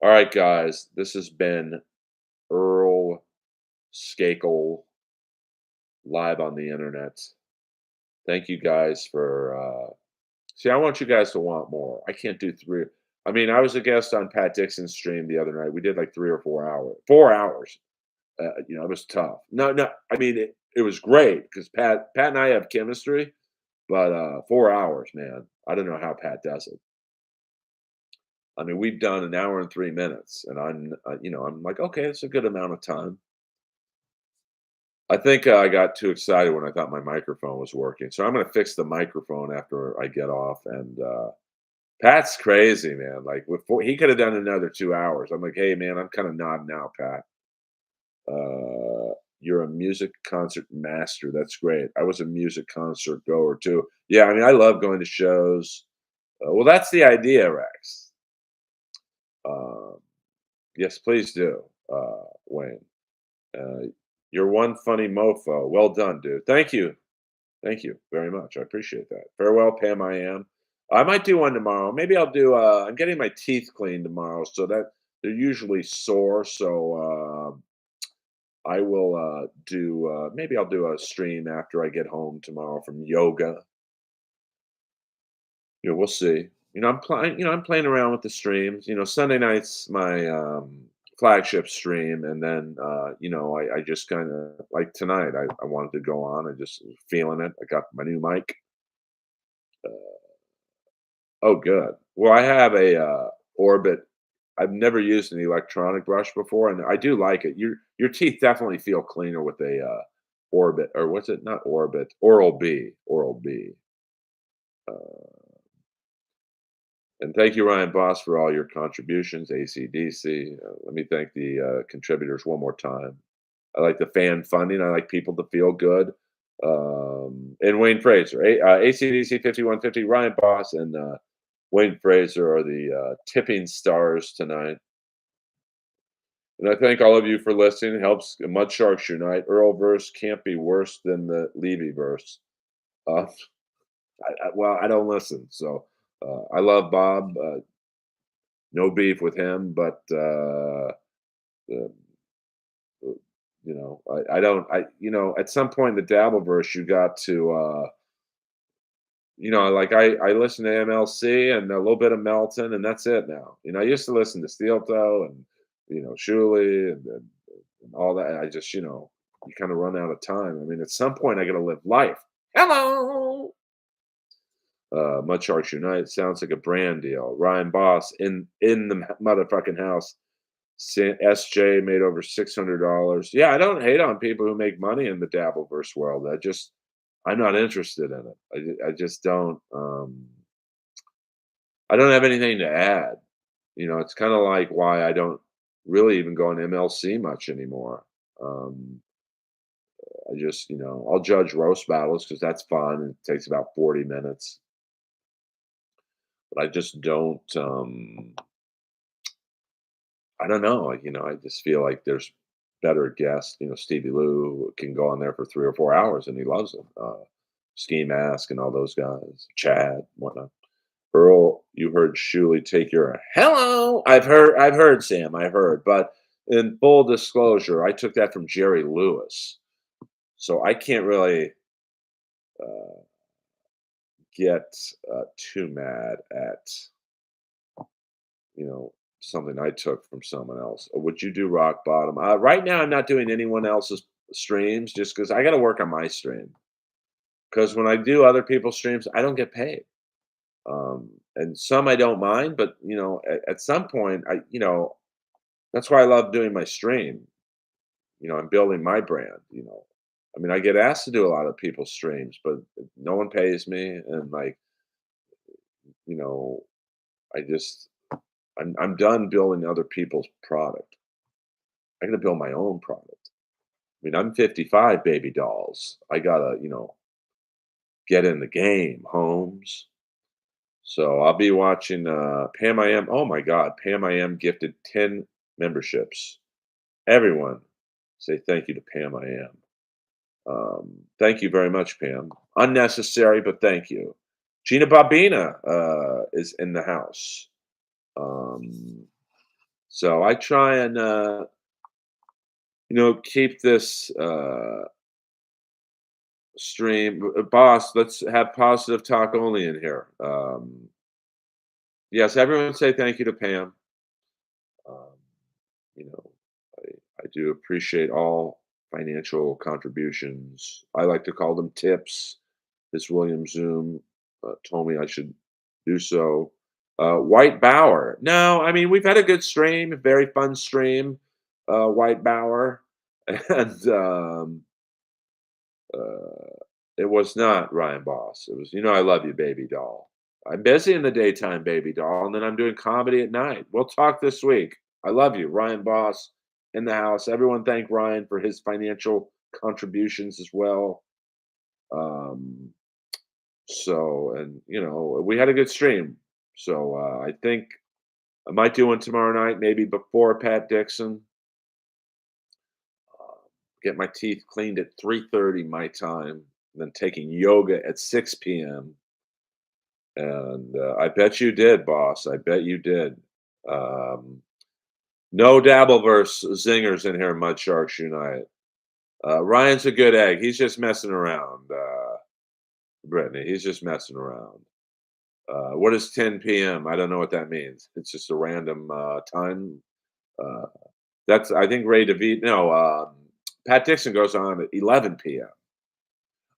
All right, guys, this has been Earl Skakel live on the internet. Thank you guys for. See, I want you guys to want more. I can't do three. I mean, I was a guest on Pat Dixon's stream the other night. We did like 3 or 4 hours. 4 hours. It was tough. No, no. I mean, it was great because Pat and I have chemistry, but 4 hours, man. I don't know how Pat does it. I mean, we've done an hour and 3 minutes, and I'm like, okay, it's a good amount of time. I think I got too excited when I thought my microphone was working, so I'm gonna fix the microphone after I get off. And Pat's crazy, man. Like, he could have done another 2 hours. I'm like, hey, man, I'm kind of nodding out, Pat. You're a music concert master. That's great. I was a music concert goer too. Yeah, I mean, I love going to shows. Well, that's the idea, Rex. Um, yes, please do, Wayne. Uh, you're one funny mofo. Well done, dude. Thank you. Thank you very much. I appreciate that. Farewell, Pam. I am. I might do one tomorrow. Maybe I'll do. I'm getting my teeth cleaned tomorrow, so that they're usually sore. So I will do. Maybe I'll do a stream after I get home tomorrow from yoga. We'll see. I'm playing. I'm playing around with the streams. Sunday night's my flagship stream, and then I just kind of like tonight. I wanted to go on. I just was feeling it. I got my new mic. Uh, oh, good. Well, I have a Orbit. I've never used an electronic brush before, and I do like it. Your teeth definitely feel cleaner with a Orbit, or what's it? Not Orbit. Oral B. Oral B. Uh, And thank you, Ryan Boss, for all your contributions, ACDC. Let me thank the contributors one more time. I like the fan funding. I like people to feel good. And Wayne Fraser, ACDC 5150, Ryan Boss, and Wayne Fraser are the tipping stars tonight. And I thank all of you for listening. It helps Mud Sharks Unite. Earlverse can't be worse than the Levy-verse. Uh, well, I don't listen, so I love Bob. No beef with him, but uh, I don't. At some point in the Dabbleverse, you got to. Like I listen to MLC and a little bit of Melton, and that's it now. I used to listen to Steel Toe and Shuley and all that. I just you kind of run out of time. I mean, at some point, I got to live life. Hello, Mud Sharks Unite sounds like a brand deal. Ryan Boss in the motherfucking house. SJ made over $600. Yeah, I don't hate on people who make money in the Dabbleverse world. I'm not interested in it. I just don't. I don't have anything to add. It's kind of like why I don't really even go on MLC much anymore. Um, I just, I'll judge roast battles because that's fun. It takes about 40 minutes, but I just don't. I don't know. I just feel like there's better guests. Stevie Lou can go on there for 3 or 4 hours, and he loves them. Ski Mask and all those guys, Chad, whatnot. Earl, you heard Shuley take your hello. I've heard Sam, I've heard, but in full disclosure, I took that from Jerry Lewis, so I can't really uh, get too mad at you know something I took from someone else. Would you do rock bottom? Right now, I'm not doing anyone else's streams just because I got to work on my stream. Because when I do other people's streams, I don't get paid. And some I don't mind, but at some point, that's why I love doing my stream. I'm building my brand. I mean, I get asked to do a lot of people's streams, but no one pays me, and like, you know, I just I'm done building other people's product. I got to build my own product. I mean, I'm 55, baby dolls. I gotta, get in the game, Holmes. So I'll be watching Pam I am. Oh my God, Pam I am gifted 10 memberships. Everyone say thank you to Pam I am. Thank you very much, Pam. Unnecessary, but thank you. Gina Babina is in the house. Um, so I try and keep this stream. Boss, let's have positive talk only in here. Yes, everyone say thank you to Pam. Um, you know, I do appreciate all financial contributions. I like to call them tips. This William Zoom told me I should do so. White Bauer. No, I mean, we've had a good stream, a very fun stream, White Bauer. And uh, it was not Ryan Boss. It was, I love you, baby doll. I'm busy in the daytime, baby doll, and then I'm doing comedy at night. We'll talk this week. I love you, Ryan Boss in the house. Everyone thank Ryan for his financial contributions as well. Um, and we had a good stream. So I think I might do one tomorrow night, maybe before Pat Dixon. Uh, get my teeth cleaned at 3:30 my time, then taking yoga at 6 p.m. And I bet you did, boss. I bet you did. Um, no Dabbleverse zingers in here, Mud Sharks Unite. Ryan's a good egg. He's just messing around, Brittany. He's just messing around. What is 10 p.m.? I don't know what that means. It's just a random time. Uh, that's I think Ray DeVito. No, Pat Dixon goes on at 11 p.m.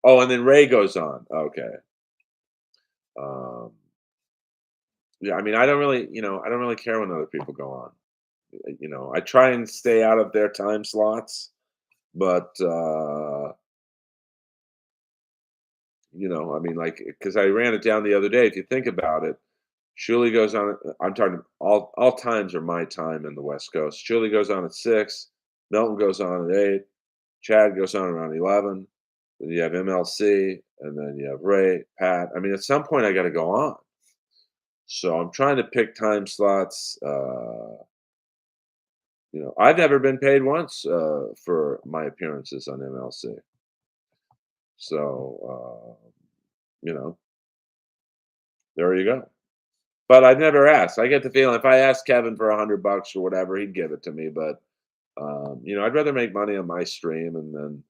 Oh, and then Ray goes on. Okay. Um, yeah, I mean, I don't really care when other people go on. I try and stay out of their time slots, but I mean, like, because I ran it down the other day. If you think about it, Shirley goes on. I'm talking all times are my time in the West Coast. Shirley goes on at 6. Melton goes on at 8. Chad goes on around 11. Then you have MLC, and then you have Ray, Pat. I mean, at some point, I got to go on. So I'm trying to pick time slots. I've never been paid once for my appearances on MLC. So, you know, there you go. But I've never asked. I get the feeling if I asked Kevin for $100 or whatever, he'd give it to me. But I'd rather make money on my stream and then.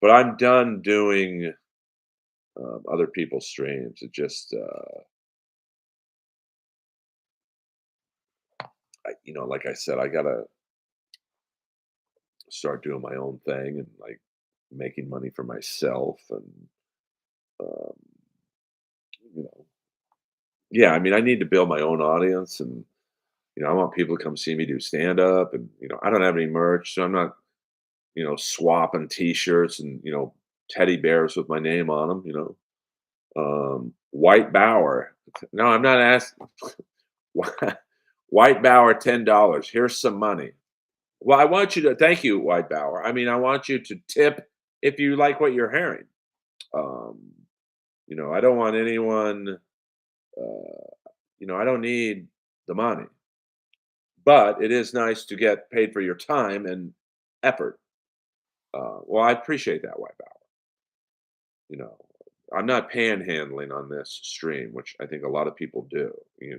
But I'm done doing other people's streams. It just, like I said, I gotta start doing my own thing and like making money for myself and um, you know, yeah. I mean, I need to build my own audience and I want people to come see me do stand up and I don't have any merch, so I'm not swapping T-shirts and teddy bears with my name on them. White Bauer. No, I'm not asking. White Bauer, $10. Here's some money. Well, I want you to thank you, White Bauer. I mean, I want you to tip if you like what you're hearing. Um, I don't want anyone. I don't need the money, but it is nice to get paid for your time and effort. Well, I appreciate that, White Bauer. You know, I'm not panhandling on this stream, which I think a lot of people do.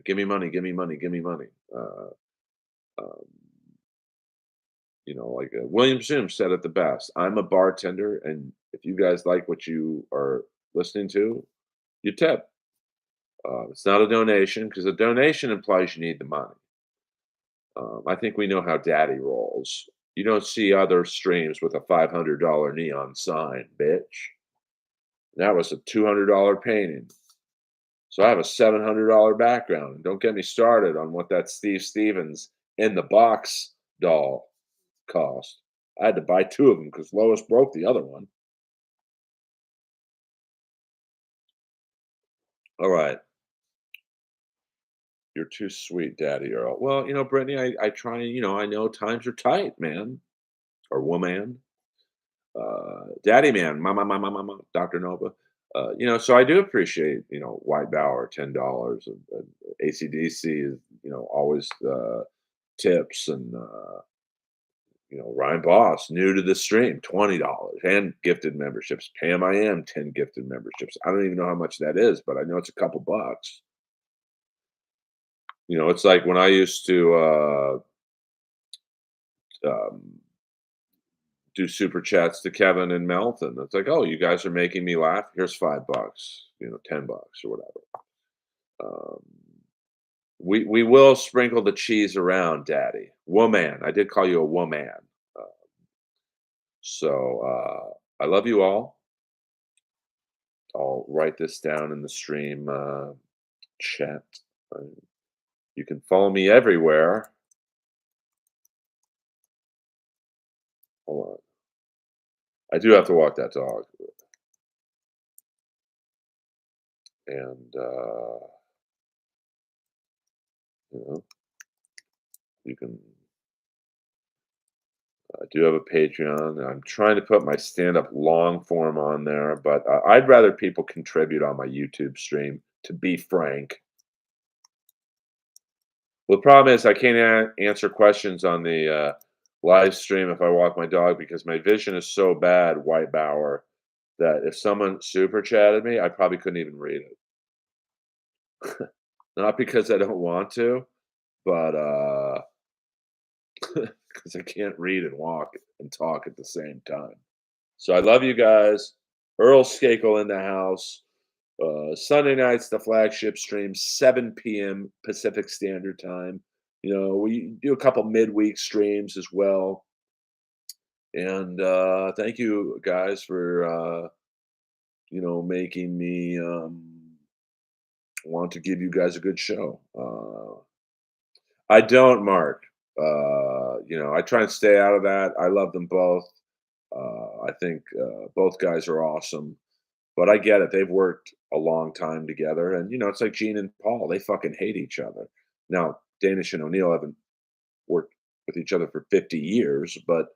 Give me money, give me money, give me money. Um, like William Sims said it the best. I'm a bartender, and if you guys like what you are listening to, you tip. It's not a donation because a donation implies you need the money. I think we know how Daddy rolls. You don't see other streams with a $500 neon sign, bitch. That was a $200 painting. So I have a $700 background. And don't get me started on what that Steve Stevens in the box doll cost. I had to buy two of them because Lois broke the other one. All right. You're too sweet, Daddy Earl. Well, Brittany, I try, I know times are tight, man, or woman. Daddy man, mama, Dr. Nova. So I do appreciate, White Bauer, $10 and ACDC is, always tips and Ryan Boss, new to the stream, $20 and gifted memberships. Pam I am 10 gifted memberships. I don't even know how much that is, but I know it's a couple bucks. It's like when I used to um, do super chats to Kevin and Melton. It's like, oh, you guys are making me laugh. Here's $5, $10 or whatever. Um, we will sprinkle the cheese around, Daddy. Woman, I did call you a woman. Uh, I love you all. I'll write this down in the stream chat. Uh, you can follow me everywhere. Hold on. I do have to walk that dog, and you know, you can. I do have a Patreon. I'm trying to put my stand-up long form on there, but I'd rather people contribute on my YouTube stream. To be frank, well, the problem is I can't answer questions on the live stream if I walk my dog because my vision is so bad, White Bauer, that if someone super chatted me, I probably couldn't even read it. Not because I don't want to, but because I can't read and walk and talk at the same time. So I love you guys. Earl Skakel in the house. Sunday nights, the flagship stream, 7 p.m. Pacific Standard Time. We do a couple midweek streams as well. And thank you guys for making me want to give you guys a good show. I don't, Mark. I try and stay out of that. I love them both. I think both guys are awesome. But I get it. They've worked a long time together, and it's like Gene and Paul. They fucking hate each other. Now, Danish and O'Neill haven't worked with each other for 50 years, but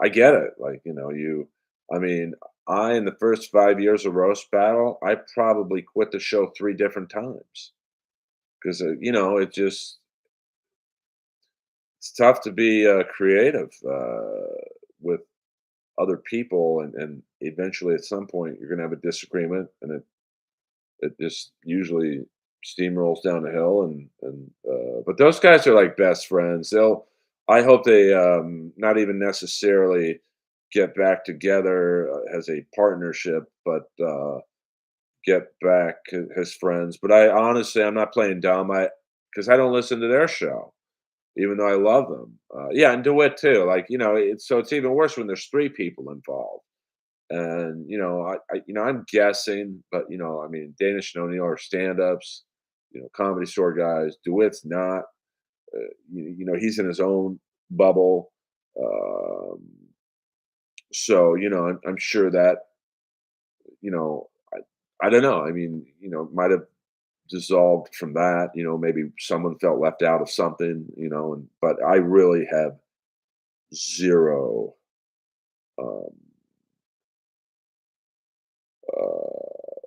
I get it. Like, I mean, in the first 5 years of Roast Battle, I probably quit the show 3 different times. 'cause, it's tough to be, creative, with other people, and eventually, at some point, you're gonna have a disagreement, and it just usually steamrolls down the hill, but those guys are like best friends. I hope they, not even necessarily get back together, as a partnership, but, get back as friends. But I'm not playing dumb. Because I don't listen to their show, even though I love them. Yeah, and DeWitt too. Like, it's even worse when there's 3 people involved. And, I'm guessing, but, I mean, Danish and O'Neill are stand-ups, Comedy Store guys. DeWitt's not. He's in his own bubble. Um, so, I'm sure that, you know, I don't know. I mean, might have dissolved from that. Maybe someone felt left out of something, but I really have 0, um, uh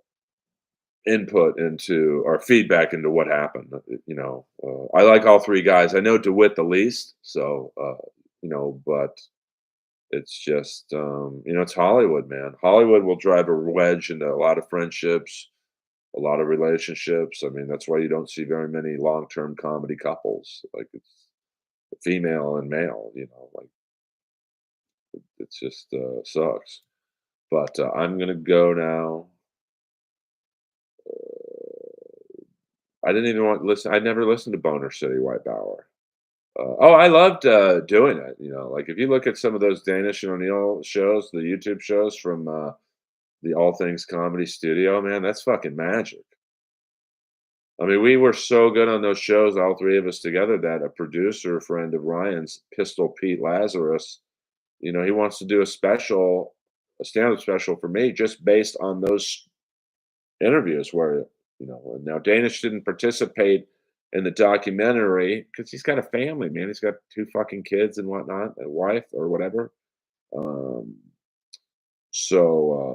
input into or feedback into what happened. I like all 3 guys. I know DeWitt the least, so, but it's just, it's Hollywood, man. Hollywood will drive a wedge into a lot of friendships, a lot of relationships. I mean, that's why you don't see very many long-term comedy couples. Like, it's female and male, like, it's just, sucks. But, I'm gonna go now. I didn't even want to listen. I never listened to Boner City White Bower. I loved, doing it, like, if you look at some of those Danish and O'Neill shows, the YouTube shows from, the All Things Comedy Studio, man, that's fucking magic. I mean, we were so good on those shows, all 3 of us together, that a producer friend of Ryan's, Pistol Pete Lazarus, he wants to do a stand-up special for me just based on those interviews where, and now Danish didn't participate in the documentary because he's got a family, man. He's got 2 fucking kids and whatnot, a wife or whatever. Um,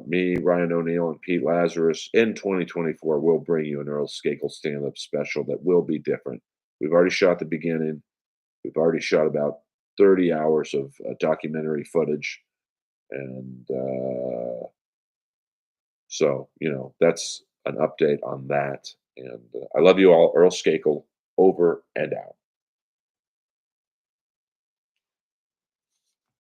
me, Ryan O'Neill, and Pete Lazarus in 2024 will bring you an Earl Skakel stand-up special that will be different. We've already shot the beginning. We've already shot about 30 hours of documentary footage, and that's an update on that. And I love you all. Earl Skakel, over and out.